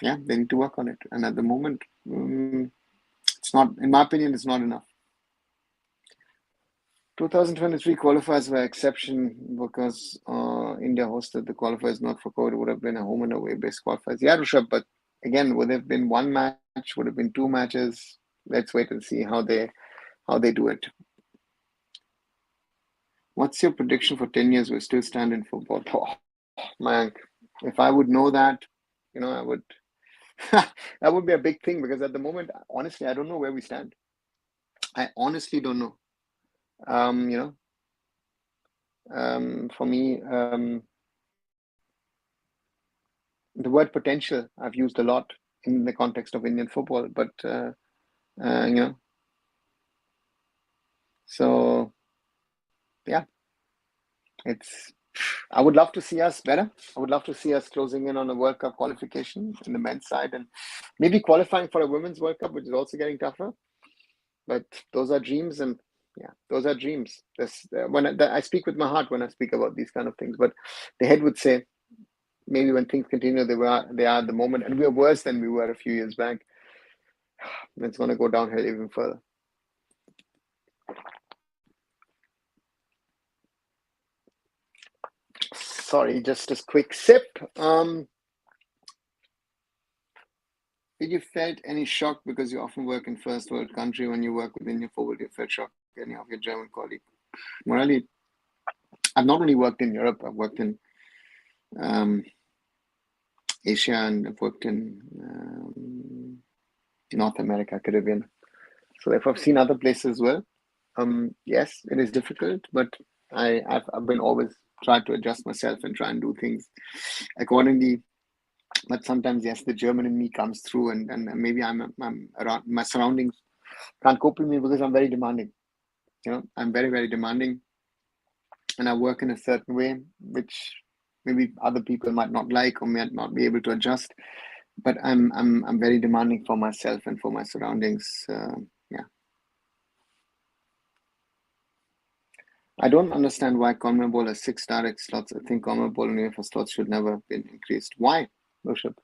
they need to work on it. And at the moment, it's not, in my opinion, it's not enough. 2023 qualifiers were exception because India hosted the qualifiers not for COVID. It would have been a home and away based qualifiers. Yeah, Rishabh, but again, would have been one match, would have been two matches. Let's wait and see how they do it. What's your prediction for 10 years? We still stand in football. Oh, man, if I would know that, I would. That would be a big thing because at the moment, honestly, I don't know where we stand. I honestly don't know. For me, the word potential I've used a lot in the context of Indian football, but so yeah, I would love to see us better. I would love to see us closing in on a World Cup qualification in the men's side and maybe qualifying for a women's World Cup, which is also getting tougher. But those are dreams, and yeah, those are dreams. I speak with my heart when I speak about these kind of things, but the head would say maybe when things continue, they are at the moment, and we're worse than we were a few years back. It's going to go downhill even further. Sorry, just a quick sip. Did you felt any shock because you often work in first world country when you work within your forward? You felt shock any of your German colleagues? Morally, I've not only worked in Europe. I've worked in Asia, and I've worked in North America, Caribbean. So if I've seen other places as well, yes, it is difficult, but I've been always trying to adjust myself and try and do things accordingly. But sometimes, yes, the German in me comes through, and maybe I'm around my surroundings can't cope with me because I'm very demanding. I'm very, very demanding, and I work in a certain way, which maybe other people might not like or might not be able to adjust. But I'm very demanding for myself and for my surroundings. Yeah. I don't understand why CONMEBOL has 6 direct slots. I think CONMEBOL and UEFA slots should never have been increased. Why, Rishabh?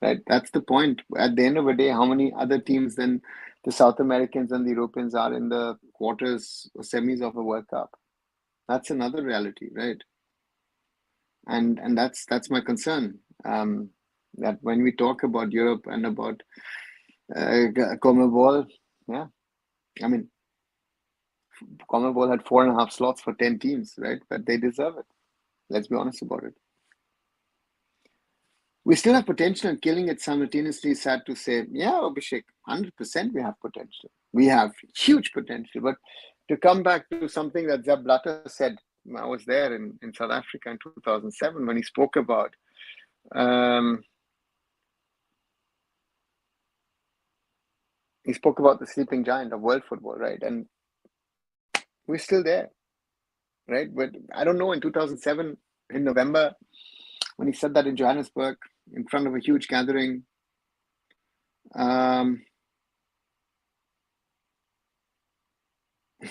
Right, that's the point. At the end of the day, how many other teams than the South Americans and the Europeans are in the quarters or semis of a World Cup? That's another reality, right? And that's my concern. That when we talk about Europe and about CONMEBOL, yeah, I mean, CONMEBOL had 4.5 slots for 10 teams, right? But they deserve it. Let's be honest about it. We still have potential, and killing it simultaneously is sad to say. Yeah, Abhishek, 100% we have potential. We have huge potential. But to come back to something that Zeb Blatter said, I was there in South Africa in 2007 when he spoke about the sleeping giant of world football, right? And we're still there, right? But I don't know, in 2007, in November, when he said that in Johannesburg, in front of a huge gathering,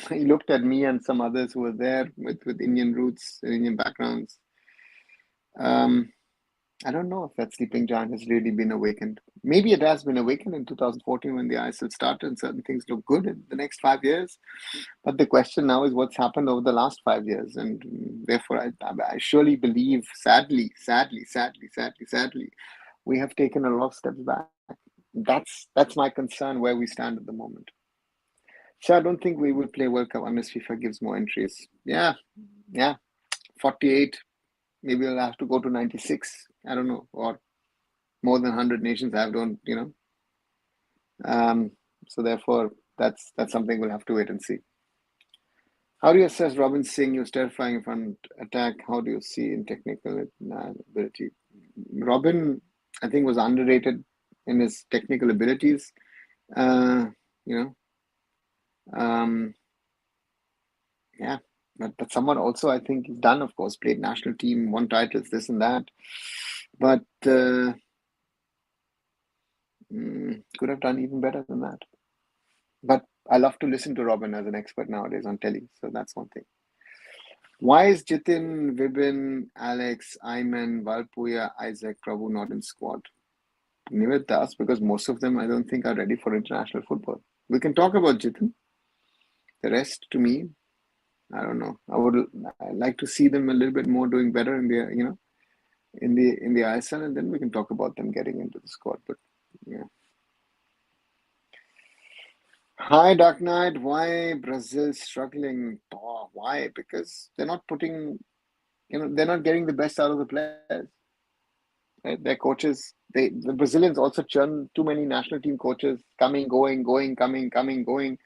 he looked at me and some others who were there with Indian roots, Indian backgrounds. I don't know if that sleeping giant has really been awakened. Maybe it has been awakened in 2014 when the ISL started and certain things look good in the next 5 years. But the question now is what's happened over the last 5 years. And therefore, I surely believe, sadly, we have taken a lot of steps back. That's my concern where we stand at the moment. So I don't think we will play World Cup unless FIFA gives more entries. Yeah, 48. Maybe we'll have to go to 96. I don't know, or more than 100 nations. So therefore, that's something we'll have to wait and see. How do you assess Robin Singh? He was terrifying in front attack. How do you see in technical ability? Robin, I think, was underrated in his technical abilities. Yeah, but someone also, I think, he's done, of course, played national team, won titles, this and that, but could have done even better than that. But I love to listen to Robin as an expert nowadays on telly, so that's one thing. Why is Jitin, Vibin, Alex, Ayman, Valpuya, Isaac, Prabhu not in squad? Nived does, because most of them I don't think are ready for international football. We can talk about Jitin. The rest, to me, I don't know. I'd like to see them a little bit more doing better in the in the ISL, and then we can talk about them getting into the squad. But yeah. Hi, Dark Knight. Why Brazil struggling? Oh, why? Because they're not putting, they're not getting the best out of the players. Right? Their coaches, the Brazilians also churn too many national team coaches, coming, going, going, coming, coming, going.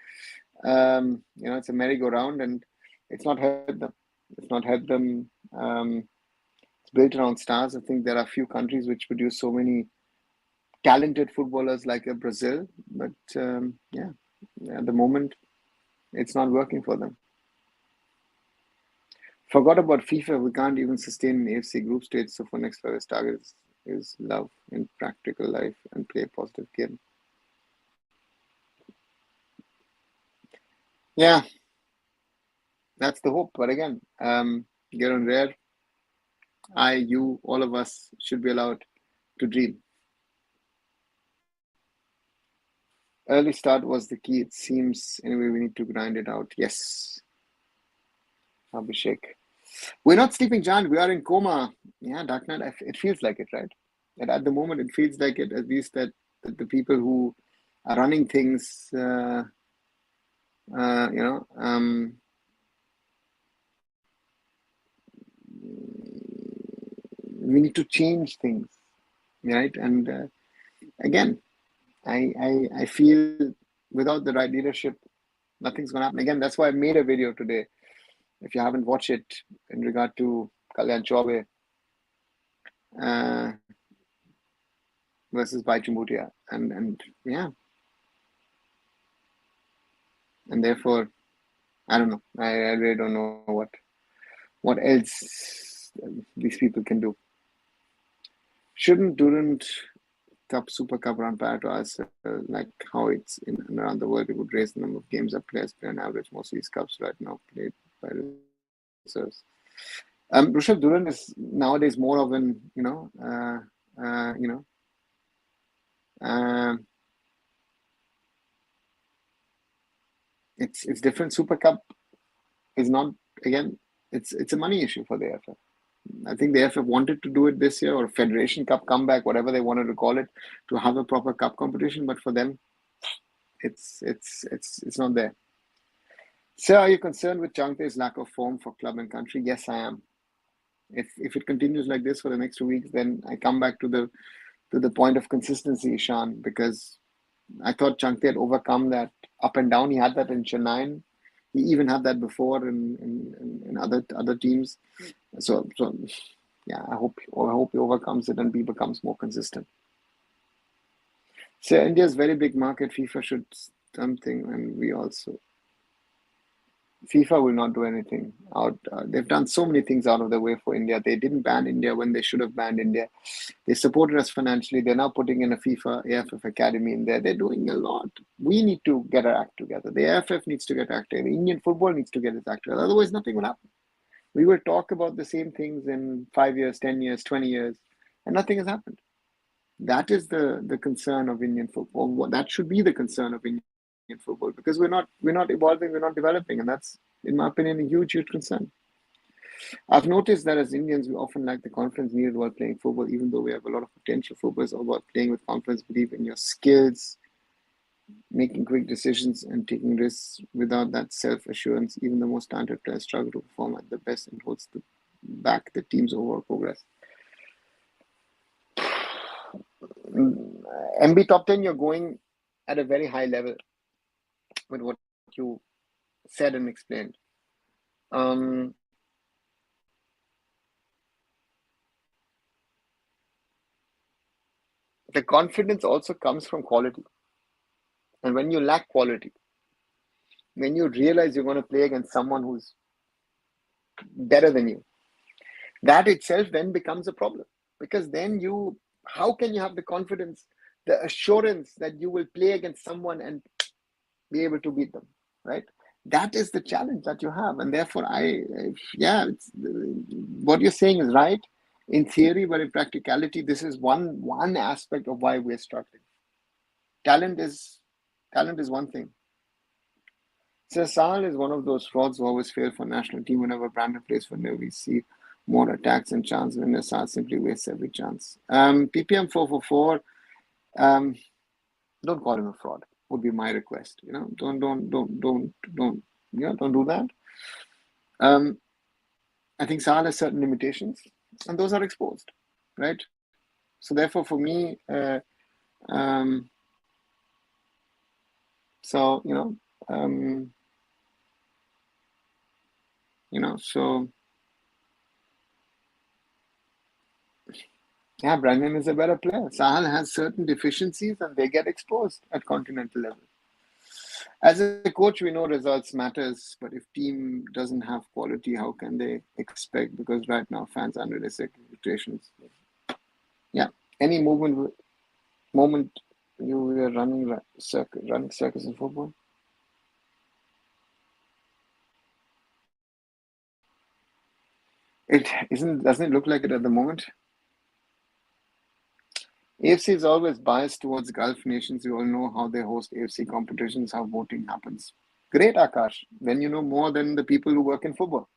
It's a merry-go-round, and it's not helped them. It's not helped them. It's built around stars. I think there are a few countries which produce so many talented footballers like Brazil, but at the moment, it's not working for them. Forgot about FIFA. We can't even sustain an AFC group stage. So for next 5 years, target is love in practical life and play a positive game. Yeah, that's the hope. But again, get on rare. You, all of us should be allowed to dream. Early start was the key. It seems anyway. We need to grind it out. Yes, Abhishek. We're not sleeping giant. We are in coma. Yeah, Dark Knight. It feels like it, right? And at the moment, it feels like it. At least that the people who are running things, we need to change things, right? And again, I feel without the right leadership, nothing's gonna happen. Again, that's why I made a video today. If you haven't watched it, in regard to Kalyan Chaube versus Baichu Bhutia, and yeah, and therefore, I don't know. I really don't know what else these people can do. Shouldn't Durant Cup, Super Cup run prior to us, like how it's in and around the world? It would raise the number of games that players play on average. Most of these cups right now played by reserves. Rushabh Durant is nowadays more of an, it's different. Super Cup is not, again, it's a money issue for the AIFF. I think the AIFF wanted to do it this year, or Federation Cup comeback, whatever they wanted to call it, to have a proper cup competition. But for them, it's not there. Sir, are you concerned with Changte's lack of form for club and country? Yes, I am. If it continues like this for the next 2 weeks, then I come back to the point of consistency, Ishan, because I thought Changte had overcome that up and down. He had that in Chennai. He even had that before in other teams. So yeah, I hope he overcomes it and he becomes more consistent. So India's very big market. FIFA should something, and we also. FIFA will not do anything out. They've done so many things out of their way for India. They didn't ban India when they should have banned India. They supported us financially. They're now putting in a FIFA AIFF Academy in there. They're doing a lot. We need to get our act together. The AIFF needs to get our act together. Indian football needs to get its act together. Otherwise, nothing will happen. We will talk about the same things in 5 years, 10 years, 20 years, and nothing has happened. That is the concern of Indian football. That should be the concern of Indian football, because we're not evolving, we're not developing, and that's, in my opinion, a huge concern. I've noticed that as Indians, we often lack the confidence needed while playing football, even though we have a lot of potential. Football is all about playing with confidence, believe in your skills, making quick decisions, and taking risks. Without that self-assurance, even the most talented players struggle to perform at the best and holds back the team's overall progress. MB top 10, you're going at a very high level with what you said and explained. The confidence also comes from quality. And when you lack quality, when you realize you're going to play against someone who's better than you, that itself then becomes a problem. Because then how can you have the confidence, the assurance that you will play against someone and be able to beat them, right? That is the challenge that you have. And therefore, what you're saying is right in theory, but in practicality, this is one aspect of why we're struggling. Talent is one thing. So Sahal is one of those frauds who always fail for national team. Whenever Brandon plays for Navy, we see more attacks and chance. When Sahal simply wastes every chance. PPM 444. Don't call him a fraud. Would be my request. Don't do that. I think Sahal has certain limitations, and those are exposed, right? So therefore, for me, so yeah, Brandon is a better player. Sahal has certain deficiencies, and they get exposed at continental level. As a coach, we know results matters, but if team doesn't have quality, how can they expect? Because right now, fans are under expectations. Yeah, any moment you were running circus in football. Doesn't it look like it at the moment? AFC is always biased towards Gulf nations. You all know how they host AFC competitions, how voting happens. Great, Akash. Then you know more than the people who work in football.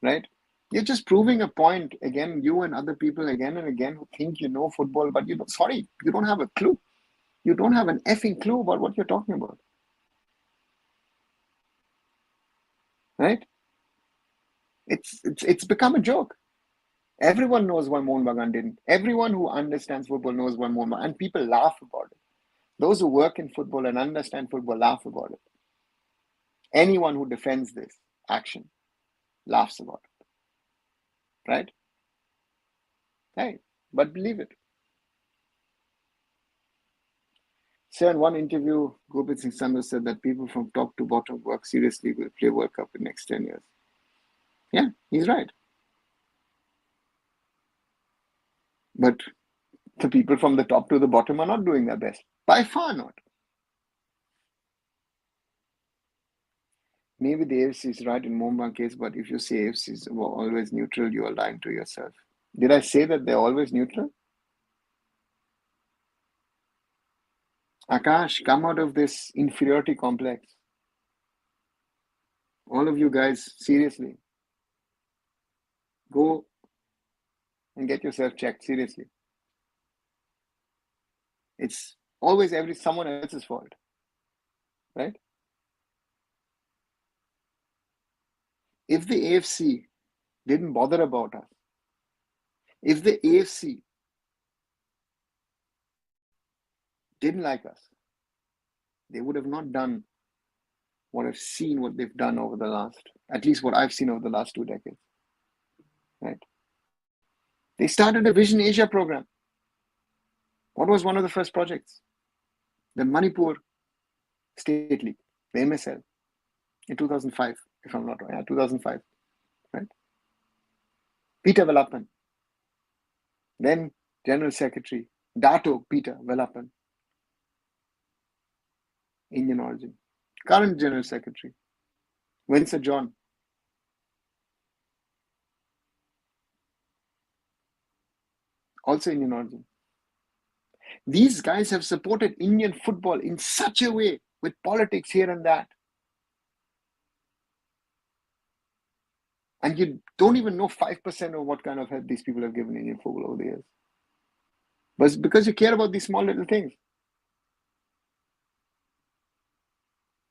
Right? You're just proving a point again, you and other people again and again who think you know football, but you don't have a clue. You don't have an effing clue about what you're talking about. Right? It's become a joke. Everyone knows why Mohun Bagan didn't. Everyone who understands football knows why Mohun Bagan, and people laugh about it. Those who work in football and understand football laugh about it. Anyone who defends this action laughs about it. Right? Hey, but believe it. So in one interview, Gurpreet Singh Sandhu said that people from top to bottom work seriously will play World Cup in the next 10 years. Yeah, he's right. But the people from the top to the bottom are not doing their best. By far not. Maybe the AFC is right in Mohun Bagan case, but if you say AFC is always neutral, you are lying to yourself. Did I say that they're always neutral? Akash, come out of this inferiority complex. All of you guys, seriously. Go and get yourself checked, seriously. It's always someone else's fault, right? If the AFC didn't bother about us, if the AFC didn't like us, they would have not done what they've done over the last, at least what I've seen over the last 2 decades, right? They started a Vision Asia program. What was one of the first projects? The Manipur State League, the MSL, in 2005, if I'm not wrong. Yeah, 2005, right? Peter Vellapan, then General Secretary, Dato Peter Vellapan, Indian origin. Current General Secretary, Vincent John. Also Indian origin. These guys have supported Indian football in such a way with politics here and that. And you don't even know 5% of what kind of help these people have given Indian football over the years. But it's because you care about these small little things.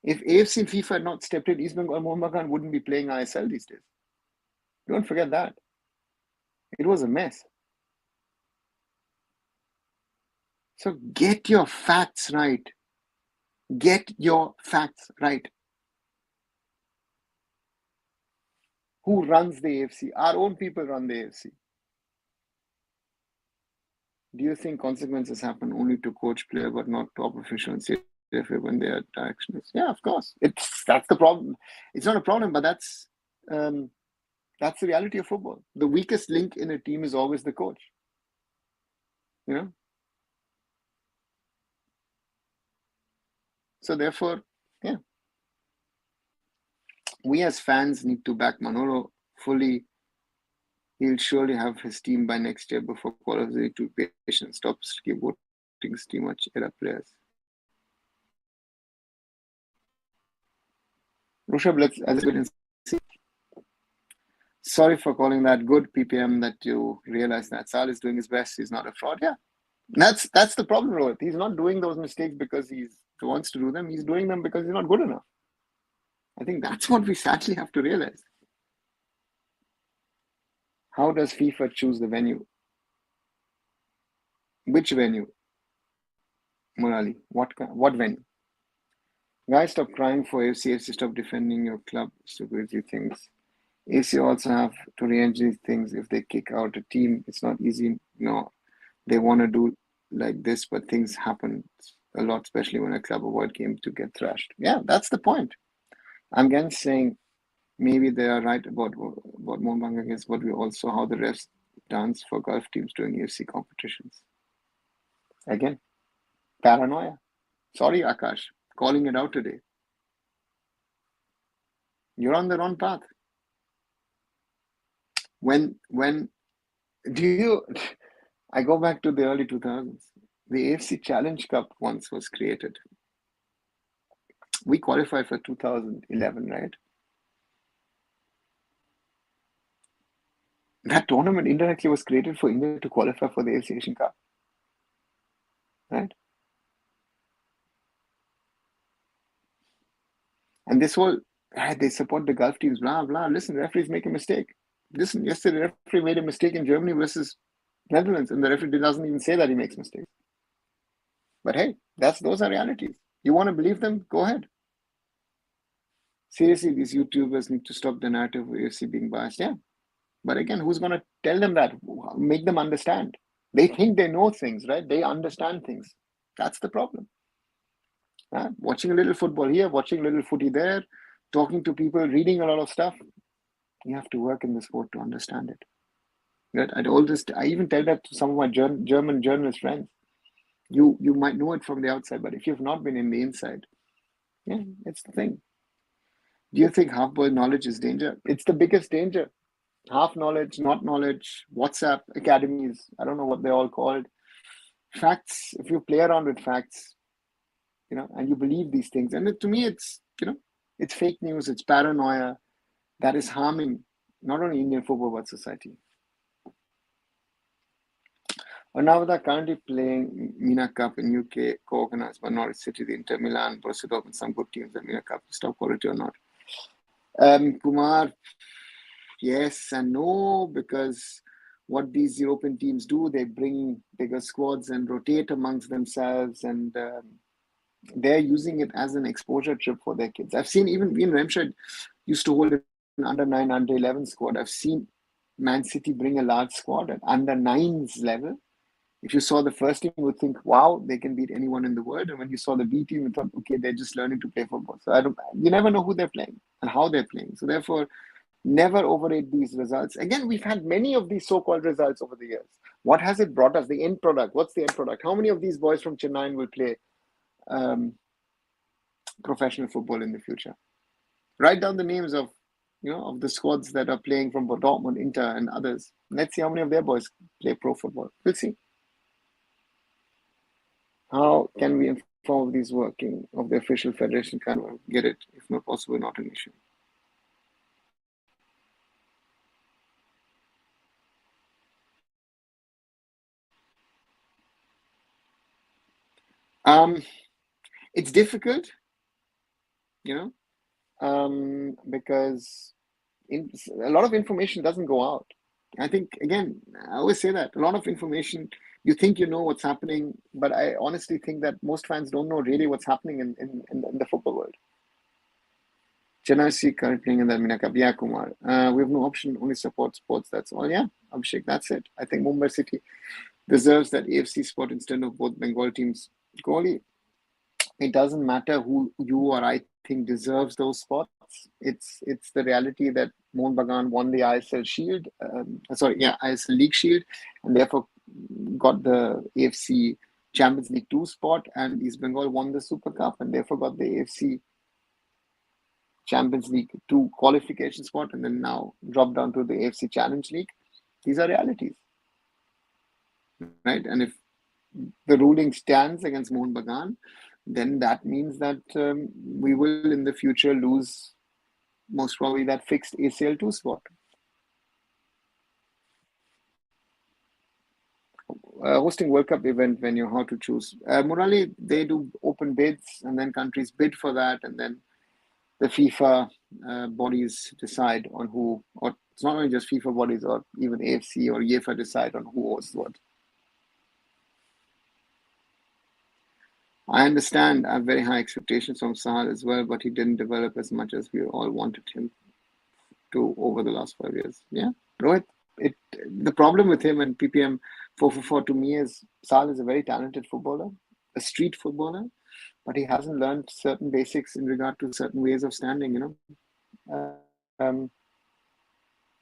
If AFC and FIFA had not stepped in, East Bengal Mohun Bagan wouldn't be playing ISL these days. Don't forget that. It was a mess. So get your facts right. Get your facts right. Who runs the AFC? Our own people run the AFC. Do you think consequences happen only to coach player but not top officials when they are directionless? Yeah, of course. That's the problem. It's not a problem, but that's the reality of football. The weakest link in a team is always the coach. You know? So therefore, yeah. We as fans need to back Manolo fully. He'll surely have his team by next year before qualifying to be patient. Stop voting too much era players. Rishabh, let's as a good. Sorry for calling that good PPM that you realize that Sal is doing his best. He's not a fraud. Yeah, that's the problem, Rohit. He's not doing those mistakes because he wants to do them. He's doing them because he's not good enough. I think that's what we sadly have to realize. How does FIFA choose the venue? Which venue, Murali? What venue? Guys, stop crying for AFC. Stop defending your club. Stupidity things. AC also have to rearrange these things. If they kick out a team, it's not easy. No, they want to do like this, but things happen a lot, especially when a club avoid game to get thrashed. Yeah, that's the point. I'm again saying maybe they are right about what Mohun Bagan is, but we also how the refs dance for Gulf teams during AFC competitions. Again, paranoia. Sorry, Akash, calling it out today. You're on the wrong path. When do you? I go back to the early 2000s. The AFC Challenge Cup once was created. We qualified for 2011, right? That tournament indirectly was created for India to qualify for the AFC Asian Cup, right? And this whole, they support the Gulf teams, blah, blah. Listen, referees make a mistake. Listen, yesterday, the referee made a mistake in Germany versus Netherlands, and the referee doesn't even say that he makes mistakes. But hey, those are realities. You want to believe them? Go ahead. Seriously, these YouTubers need to stop the narrative of AFC being biased. Yeah. But again, who's going to tell them that? Make them understand. They think they know things, right? They understand things. That's the problem. Watching a little football here, watching a little footy there, talking to people, reading a lot of stuff. You have to work in the sport to understand it. Right? I even tell that to some of my German journalist friends. You might know it from the outside, but if you've not been in the inside, yeah, it's the thing. Do you think half-boiled knowledge is danger? It's the biggest danger. Half knowledge, not knowledge, WhatsApp, academies, I don't know what they're all called. Facts, if you play around with facts, and you believe these things, and to me, it's fake news, it's paranoia that is harming not only Indian football but society. Arnavada currently playing Mina Cup in UK, co-organized by Norwich City, the Inter Milan, Borussia Dortmund, some good teams at Mina Cup. Is top quality or not? Kumar, yes and no, because what these European teams do, they bring bigger squads and rotate amongst themselves, and they're using it as an exposure trip for their kids. I've seen even Ian Remscheid used to hold an under-9, under-11 squad. I've seen Man City bring a large squad at under-9s level. If you saw the first team, you would think, wow, they can beat anyone in the world. And when you saw the B team, you thought, okay, they're just learning to play football. So you never know who they're playing and how they're playing. So therefore, never overrate these results. Again, we've had many of these so-called results over the years. What has it brought us? The end product. What's the end product? How many of these boys from Chennai will play professional football in the future? Write down the names of the squads that are playing from Dortmund, Inter, and others. Let's see how many of their boys play pro football. We'll see. How can we inform of these working of the official federation? Kind of get it, if not possible, not an issue. It's difficult, because a lot of information doesn't go out. I think, again, I always say that a lot of information, you think you know what's happening, but I honestly think that most fans don't know really what's happening in the football world. Chennai C currently playing in the Mina Cup. Yeah, Kumar. We have no option, only support sports. That's all. Yeah, Abhishek, that's it. I think Mumbai City deserves that AFC spot instead of both Bengal teams. Kohli, it doesn't matter who you or I think deserves those spots. It's the reality that Mohun Bagan won the ISL Shield, ISL League Shield, and therefore got the AFC Champions League 2 spot, and East Bengal won the Super Cup and therefore got the AFC Champions League 2 qualification spot, and then now dropped down to the AFC Challenge League. These are realities, right? And if the ruling stands against Mohun Bagan, then that means that we will in the future lose most probably that fixed ACL2 spot. Hosting World Cup event venue, how to choose. Murali, they do open bids, and then countries bid for that, and then the FIFA bodies decide on who, or it's not only just FIFA bodies, or even AFC or UEFA decide on who hosts what. I understand I have very high expectations from Sahal as well, but he didn't develop as much as we all wanted him to over the last 5 years. Yeah, Rohit, the problem with him and PPM 444 to me is Sahal is a very talented footballer, a street footballer, but he hasn't learned certain basics in regard to certain ways of standing,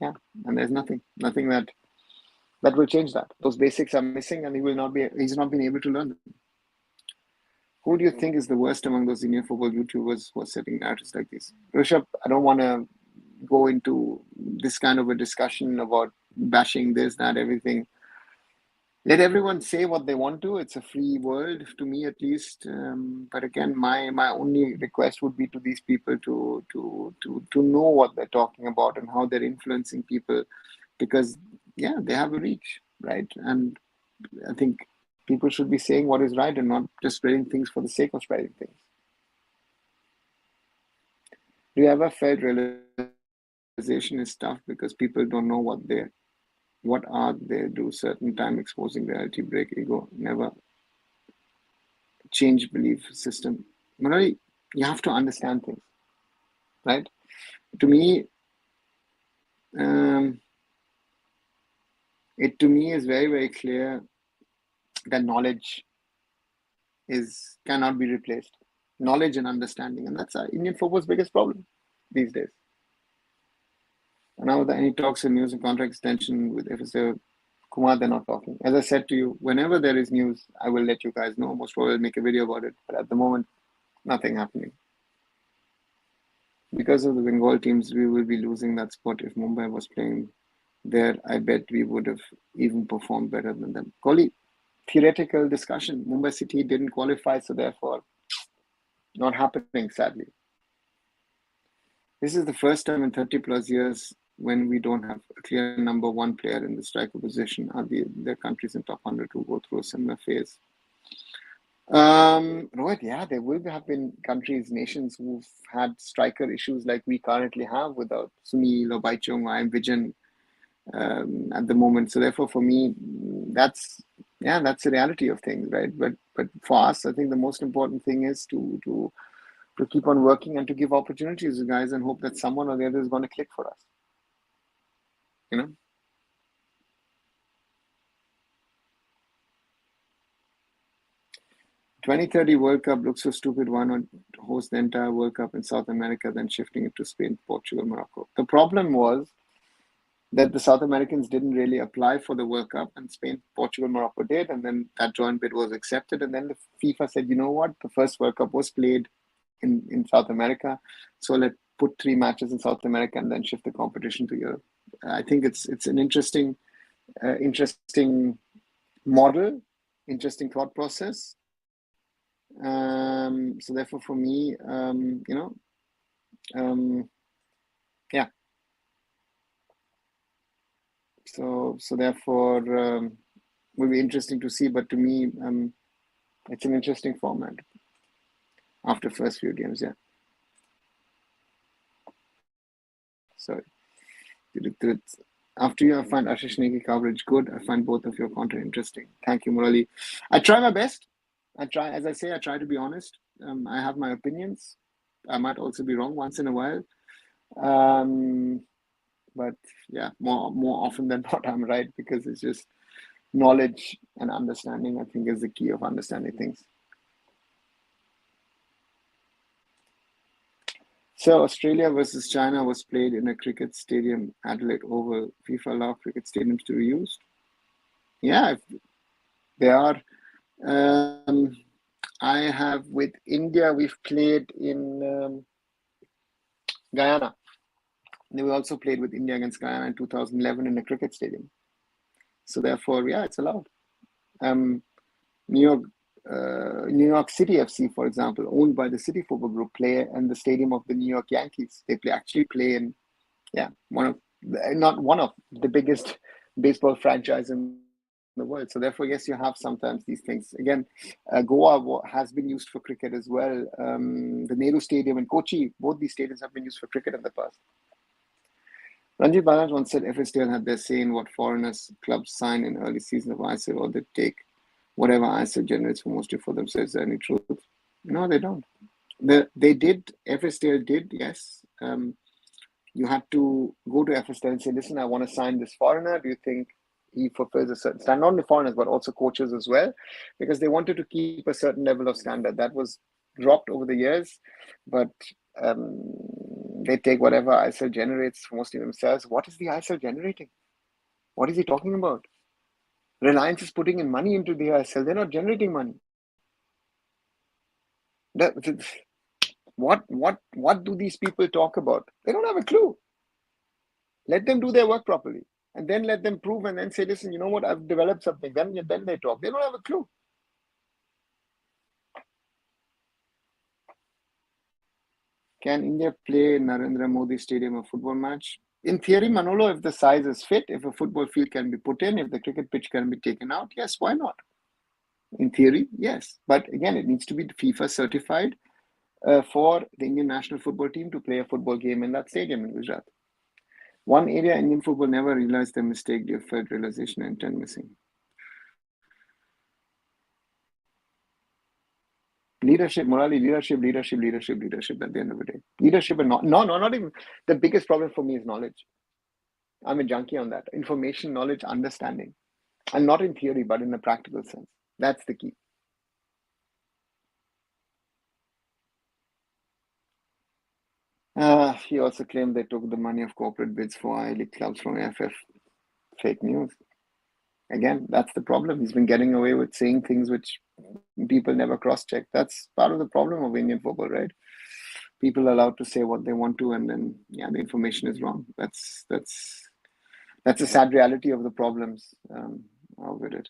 yeah, and there's nothing that will change that. Those basics are missing, and he's not been able to learn them. Who do you think is the worst among those Indian football YouTubers who are setting narratives like this? Rishabh, I don't want to go into this kind of a discussion about bashing this, that, everything. Let everyone say what they want to. It's a free world, to me at least. But again, my only request would be to these people to know what they're talking about and how they're influencing people, because yeah, they have a reach, right? And I think people should be saying what is right and not just spreading things for the sake of spreading things. Do you ever felt realization is tough because people don't know what are they do certain time exposing reality, break ego, never change belief system? Murali, you have to understand things, right? To me, it is very, very clear that knowledge cannot be replaced. Knowledge and understanding, and that's Indian football's biggest problem these days. And now any talks and news and contract extension with FSA Kumar, they're not talking. As I said to you, whenever there is news, I will let you guys know. Most probably I'll make a video about it. But at the moment, nothing happening. Because of the Bengal teams, we will be losing that spot. If Mumbai was playing there, I bet we would have even performed better than them. Kohli, theoretical discussion. Mumbai City didn't qualify, so therefore, not happening, sadly. This is the first time in 30 plus years when we don't have a clear number one player in the striker position. Are there countries in top 100 who go through a similar phase? Rohit, yeah, there will have been countries, nations who've had striker issues like we currently have without Sunil or Baichung or Vijan at the moment. So therefore, for me, that's the reality of things, right? But for us, I think the most important thing is to keep on working and to give opportunities to guys and hope that someone or the other is going to click for us. 2030 World Cup looks so stupid. Why not host the entire World Cup in South America, then shifting it to Spain, Portugal, Morocco? The problem was that the South Americans didn't really apply for the World Cup, and Spain, Portugal, Morocco did, and then that joint bid was accepted. And then the FIFA said, you know what, the first World Cup was played in South America, so let's put 3 matches in South America and then shift the competition to Europe. I think it's an interesting model, interesting thought process. So therefore, for me, yeah. So therefore, will be interesting to see. But to me, it's an interesting format after first few games. Yeah. Sorry. After you, I find Ashish Negi coverage good. I find both of your content interesting. Thank you, Murali. I try my best. I try to be honest. I have my opinions. I might also be wrong once in a while. But yeah, more often than not, I'm right, because it's just knowledge and understanding, I think, is the key of understanding things. So Australia versus China was played in a cricket stadium, Adelaide Oval. FIFA allow cricket stadiums to be used? Yeah, they are. I have, with India, we've played in Guyana. They also played with India against Guyana in 2011 in a cricket stadium. So therefore, yeah, it's allowed. New York New York City FC, for example, owned by the City Football Group, play in the stadium of the New York Yankees. They actually play in, not one of the biggest baseball franchise in the world. So therefore, yes, you have sometimes these things. Again, Goa has been used for cricket as well. The Nehru Stadium in Kochi, both these stadiums have been used for cricket in the past. Ranjit Balaj once said FSDL had their say in what foreigners clubs sign in early season of ISL, or they take whatever ISL generates for mostly for themselves. Is there any truth? No, they don't. They did, FSDL did, yes. You had to go to FSDL and say, listen, I want to sign this foreigner. Do you think he fulfills a certain standard? Not only foreigners, but also coaches as well, because they wanted to keep a certain level of standard. That was dropped over the years, but they take whatever ISL generates mostly themselves. What is the ISL generating? What is he talking about? Reliance is putting in money into the ISL. They're not generating money. What do these people talk about? They don't have a clue. Let them do their work properly, and then let them prove, and then say, listen, you know what, I've developed something. Then they talk. They don't have a clue. Can India play Narendra Modi Stadium a football match? In theory, Manolo, if the size is fit, if a football field can be put in, if the cricket pitch can be taken out, yes, why not? In theory, yes. But again, it needs to be FIFA certified for the Indian national football team to play a football game in that stadium in Gujarat. One area Indian football never realized their mistake, they felt realization and intent missing. Leadership, morally, leadership at the end of the day. Leadership and not even. The biggest problem for me is knowledge. I'm a junkie on that. Information, knowledge, understanding. And not in theory, but in a practical sense. That's the key. He also claimed they took the money of corporate bids for I-League clubs from AIFF. Fake news. Again, that's the problem. He's been getting away with saying things which people never cross-check. That's part of the problem of Indian football, right? People are allowed to say what they want to, and then the information is wrong. That's a sad reality of the problems with it.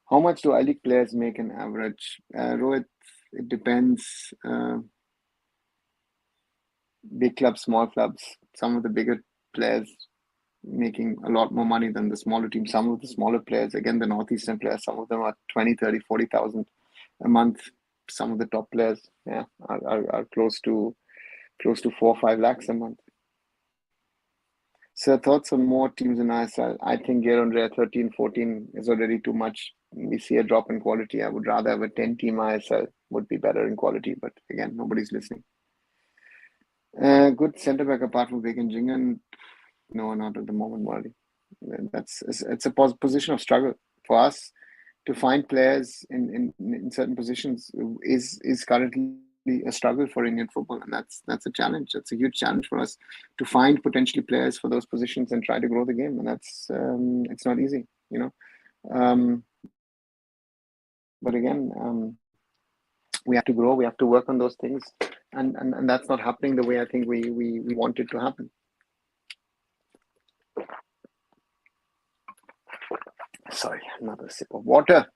How much do I-League players make an average? Rohit, it depends. Big clubs, small clubs. Some of the bigger players making a lot more money than the smaller teams. Some of the smaller players, again, the Northeastern players, some of them are 20, 30, 40,000 a month. Some of the top players, are close to 4 or 5 lakhs a month. So thoughts on more teams in ISL? I think year on year 13, 14 is already too much. We see a drop in quality. I would rather have a 10-team ISL, would be better in quality. But again, nobody's listening. Good centre back apart from Bacon Jingan? No, not at the moment, Wally. It's a position of struggle for us to find players in certain positions is currently a struggle for Indian football, and that's a challenge. That's a huge challenge for us to find potentially players for those positions and try to grow the game, and that's it's not easy, but again, we have to grow. We have to work on those things, and that's not happening the way I think we want it to happen. Sorry, another sip of water.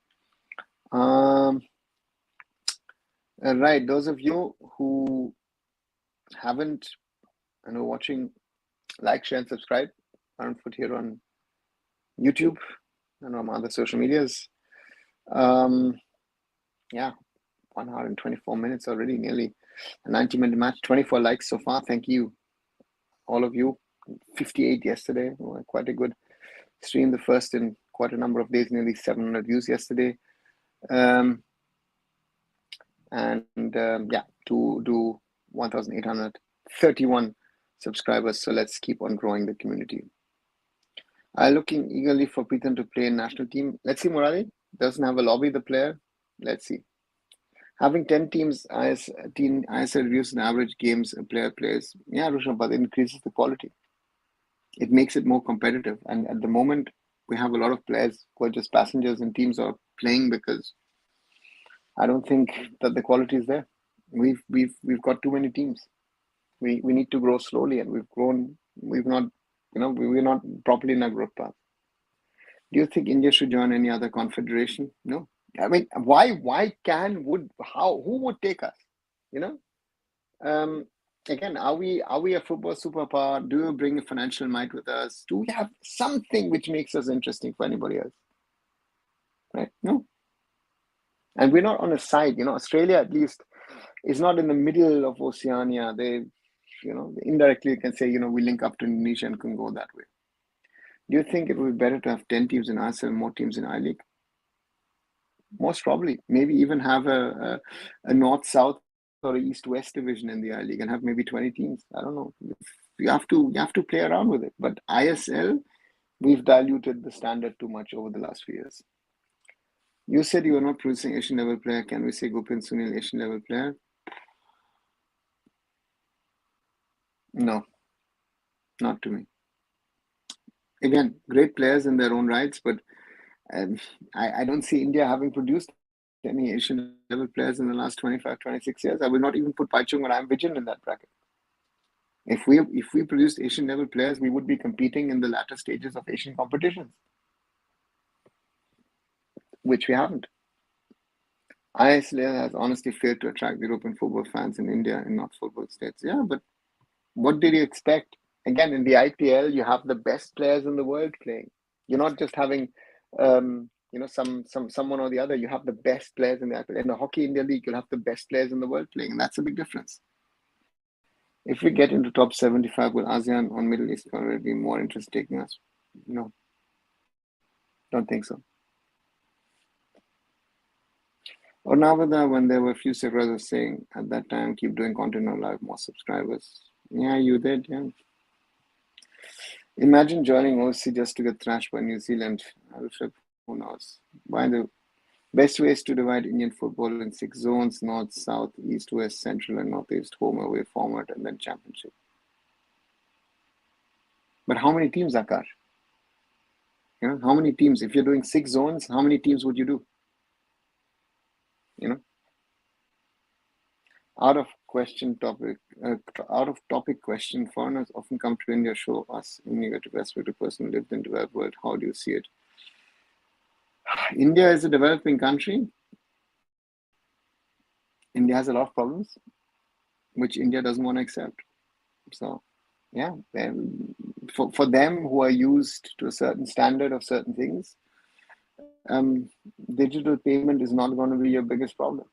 Right, those of you who haven't and are watching, like, share, and subscribe. Arunfoot here on YouTube and on other social medias. 1 hour and 24 minutes already, nearly a 90-minute match. 24 likes so far. Thank you, all of you. 58 yesterday. Quite a good stream. The first in quite a number of days. Nearly 700 views yesterday. To do 1,831 subscribers. So let's keep on growing the community. I'm looking eagerly for Preetham to play in national team. Let's see, Murali. Doesn't have a lobby, the player. Let's see. Having 10 teams, ISL reviews an average games a player plays. Yeah, Rushabh, but it increases the quality. It makes it more competitive. And at the moment, we have a lot of players who are just passengers, and teams are playing because I don't think that the quality is there. We've got too many teams. We need to grow slowly, and we've not, we're not properly in our growth path. Do you think India should join any other confederation? No. I mean, why who would take us? You know? Um, Again, are we a football superpower? Do we bring a financial might with us? Do we have something which makes us interesting for anybody else? Right? No. And we're not on a side. Australia at least is not in the middle of Oceania. Indirectly you can say, we link up to Indonesia and can go that way. Do you think it would be better to have 10 teams in ISL and more teams in I-League? Most probably. Maybe even have a north-south or east-west division in the I-League and have maybe 20 teams. I don't know. You have to play around with it. But ISL, we've diluted the standard too much over the last few years. You said you were not producing Asian level player. Can we say Gopin Sunil Asian level player? No, not to me. Again, great players in their own rights, but I don't see India having produced any Asian level players in the last 25, 26 years. I will not even put Paichung or I'm Vision in that bracket. If we produced Asian level players, we would be competing in the latter stages of Asian competitions, which we haven't. ISL has honestly failed to attract European football fans in India and not football states. Yeah, but what did you expect? Again, in the IPL, you have the best players in the world playing. You're not just having, someone or the other. You have the best players in the IPL. In the Hockey India League, you'll have the best players in the world playing, and that's a big difference. If we get into top 75, will ASEAN or Middle East will be more interest taking us? No, don't think so. Or Navada, when there were few subscribers saying at that time, keep doing content on live, more subscribers. Yeah, you did, yeah. Imagine joining OC just to get thrashed by New Zealand. Who knows? By the best way is to divide Indian football in 6 zones: north, south, east, west, central, and northeast, home away format, and then championship. But how many teams, Akash? How many teams? If you're doing 6 zones, how many teams would you do? Out of topic question. Foreigners often come to India, show us in negative aspect of person lived in the developed world. How do you see it? India is a developing country. India has a lot of problems, which India doesn't want to accept. So, yeah, for them who are used to a certain standard of certain things, digital payment is not going to be your biggest problem.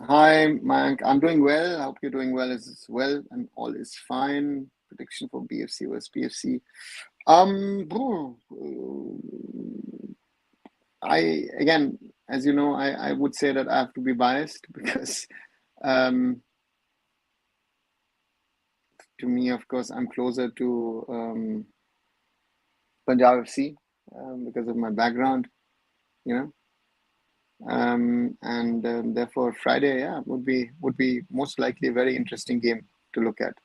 Hi, Mayank. I'm doing well. I hope you're doing well as well, and all is fine. Prediction for BFC versus PFC. Again, as you know, I would say that I have to be biased because, to me, of course, I'm closer to Punjab FC because of my background, and therefore Friday, yeah, would be most likely a very interesting game to look at.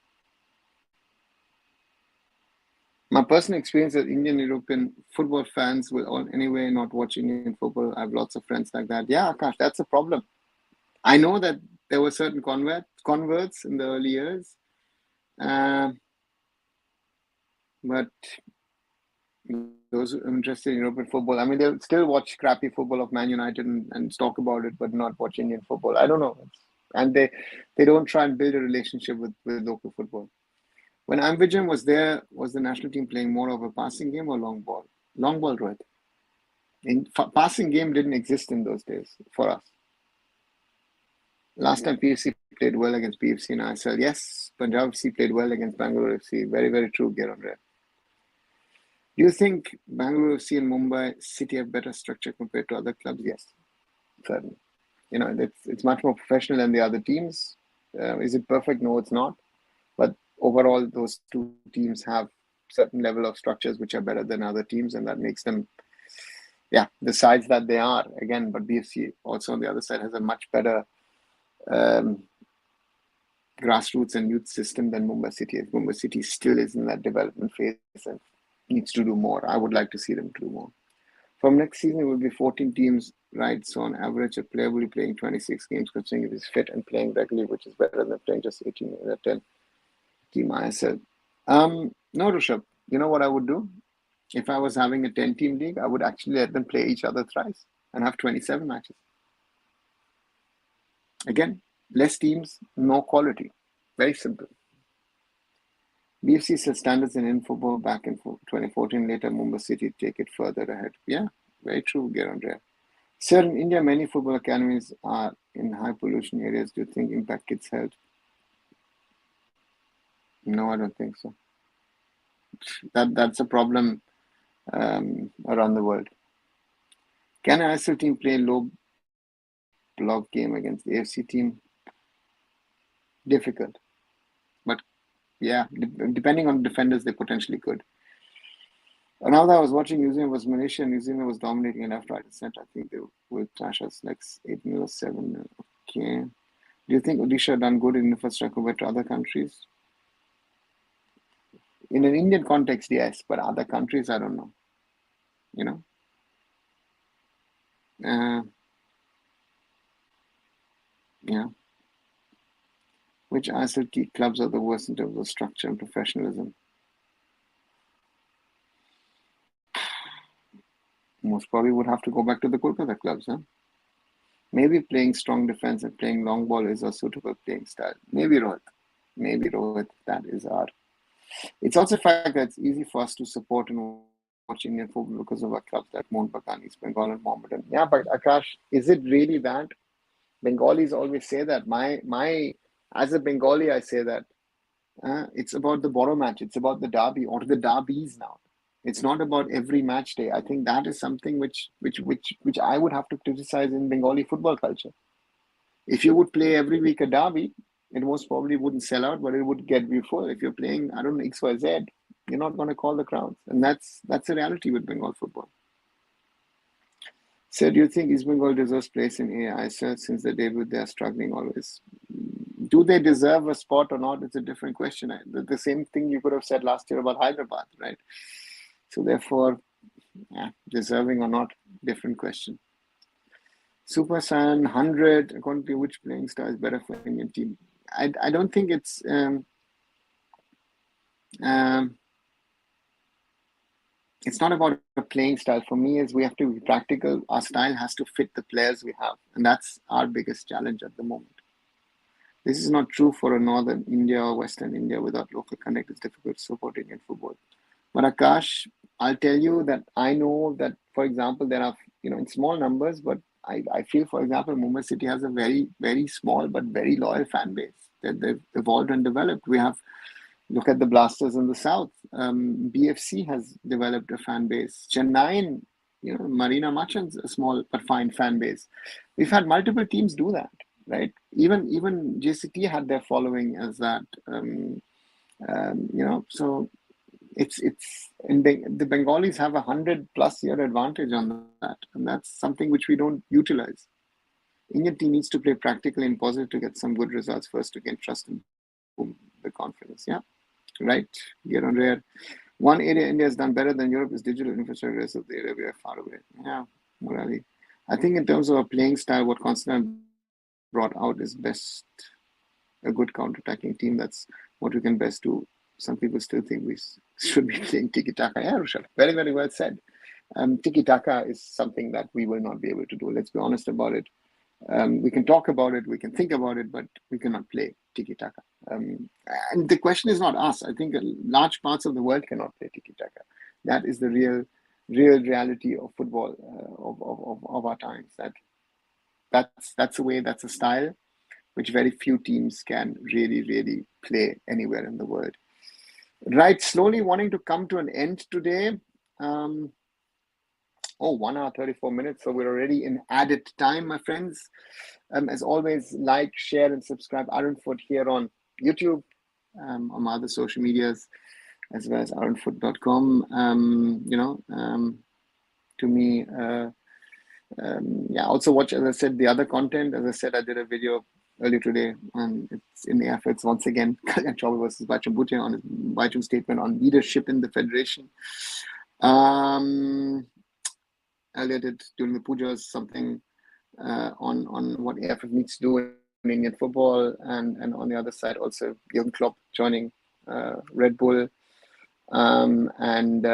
My personal experience is Indian European football fans will anyway not watch Indian football. I have lots of friends like that. Yeah, Akash, that's a problem. I know that there were certain converts in the early years, but those who are interested in European football, I mean, they'll still watch crappy football of Man United and talk about it, but not watch Indian football. I don't know. And they don't try and build a relationship with local football. When Amvijan was there, was the national team playing more of a passing game or long ball? Long ball, right? Passing game didn't exist in those days for us. Last time PFC played well against PFC in ISL. Yes, Punjab FC played well against Bangalore FC. Very, very true, Geron Ray. Do you think Bangalore FC and Mumbai City have better structure compared to other clubs? Yes, certainly. It's much more professional than the other teams. Is it perfect? No, it's not. But overall, those two teams have certain level of structures which are better than other teams, and that makes them, the sides that they are. Again, but BFC also on the other side has a much better grassroots and youth system than Mumbai City. Mumbai City still is in that development phase and needs to do more. I would like to see them do more. From next season, it will be 14 teams, right? So on average, a player will be playing 26 games, considering if he's fit and playing regularly, which is better than playing just 18 or 10 team ISL. No, Rishabh. You know what I would do? If I was having a 10-team league, I would actually let them play each other thrice and have 27 matches. Again, less teams, more quality. Very simple. BFC set standards in football back in 2014. Later, Mumbai City take it further ahead. Yeah, very true, Gerondre. Sir, in India, many football academies are in high pollution areas. Do you think impact kids' health? No, I don't think so. That's a problem around the world. Can an ISL team play low block game against the AFC team? Difficult, but yeah, depending on defenders, they potentially could. Now that I was watching, New Zealand was Malaysia. New Zealand was dominating left, right, and center. I think they will trash us like 8-0 or 7-0. Okay. Do you think Odisha done good in infrastructure compared to other countries? In an Indian context, yes, but other countries, I don't know. You know, yeah. Which ISL clubs are the worst in terms of structure and professionalism? Most probably would have to go back to the Kolkata clubs, huh? Maybe playing strong defense and playing long ball is a suitable playing style. Maybe Rohit. Maybe Rohit. That is our. It's also a fact that it's easy for us to support and watch Indian football because of our clubs like Mohun Bagan, East Bengal, and Mohammedan. Yeah, but Akash, is it really that? Bengalis always say that. As a Bengali, I say that it's about the Boro match. It's about the derby or the derbies now. It's not about every match day. I think that is something which I would have to criticize in Bengali football culture. If you would play every week a derby, it most probably wouldn't sell out, but it would get you full. If you're playing, I don't know, XYZ, you're not going to call the crowds. And that's a reality with Bengal football. So do you think East Bengal deserves place in AIFF since the debut they are struggling always? Do they deserve a spot or not? It's a different question. The same thing you could have said last year about Hyderabad, right? So therefore, yeah, deserving or not, different question. Super Saiyan 100, according to which playing style is better for Indian team? I don't think it's not about a playing style. For me, is we have to be practical. Our style has to fit the players we have, and that's our biggest challenge at the moment. This is not true for a northern India or western India. Without local connect, it's difficult to support Indian football. But Akash, I'll tell you that I know that, for example, there are, in small numbers, but I feel, for example, Mumbai City has a very, very small but very loyal fan base that they've evolved and developed. Look at the Blasters in the south. BFC has developed a fan base. Chennai, Marina Machan's a small but fine fan base. We've had multiple teams do that, right? Even JCT had their following as that. So it's and the Bengalis have 100+ year advantage on that, and that's something which we don't utilize. Indian team needs to play practically and positive to get some good results first to gain trust and boom, the confidence. Yeah, right. Get on rare. One area India has done better than Europe is digital infrastructure. The rest of the area we are far away. Yeah, Murali. I think in terms of a playing style, what Constant brought out is best a good counter-attacking team. That's what we can best do. Some people still think we should be playing tiki-taka. Yeah, Rushabh, very, very well said. Tiki-taka is something that we will not be able to do. Let's be honest about it. We can talk about it, we can think about it, but we cannot play tiki-taka. And the question is not us. I think large parts of the world cannot play tiki-taka. That is the real reality of football of our times. That's a way, that's a style which very few teams can really, really play anywhere in the world. Right, slowly wanting to come to an end today. 1 hour, 34 minutes. So we're already in added time, my friends. As always, like, share, and subscribe. Arunfoot here on YouTube, on my other social medias, as well as arunfoot.com. To me, also watch, as I said, the other content. As I said, I did a video earlier today, and it's in the efforts once again. Kalyan Chaubey versus Baichung Bhutia on his Baichung statement on leadership in the federation. Earlier did during the pujas something on what AIFF needs to do in Indian football, and on the other side also Jürgen Klopp joining Red Bull, and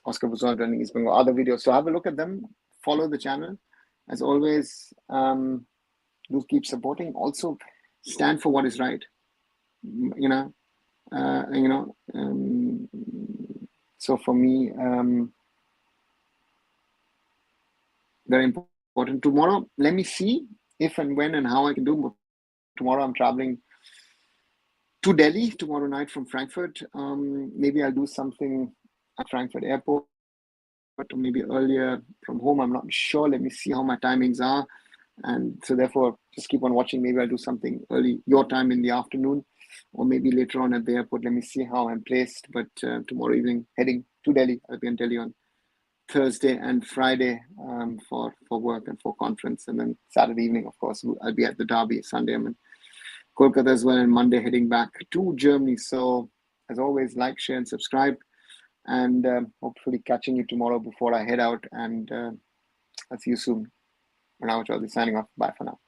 Oscar was running East Bengal, other videos. So have a look at them, follow the channel. As always, do keep supporting. Also, stand for what is right. You know, so for me, very important. Tomorrow, let me see if and when and how I can do. Tomorrow I'm traveling to Delhi tomorrow night from Frankfurt. Maybe I'll do something at Frankfurt Airport, or maybe earlier from home. I'm not sure. Let me see how my timings are. And so therefore, just keep on watching. Maybe I'll do something early, your time in the afternoon, or maybe later on at the airport. Let me see how I'm placed. But tomorrow evening, heading to Delhi. I'll be in Delhi on Thursday and Friday for work and for conference. And then Saturday evening, of course, I'll be at the Derby. Sunday, I'm in Kolkata as well. And Monday, heading back to Germany. So as always, like, share, and subscribe. And hopefully catching you tomorrow before I head out. And I'll see you soon. For now, I'll be signing off. Bye for now.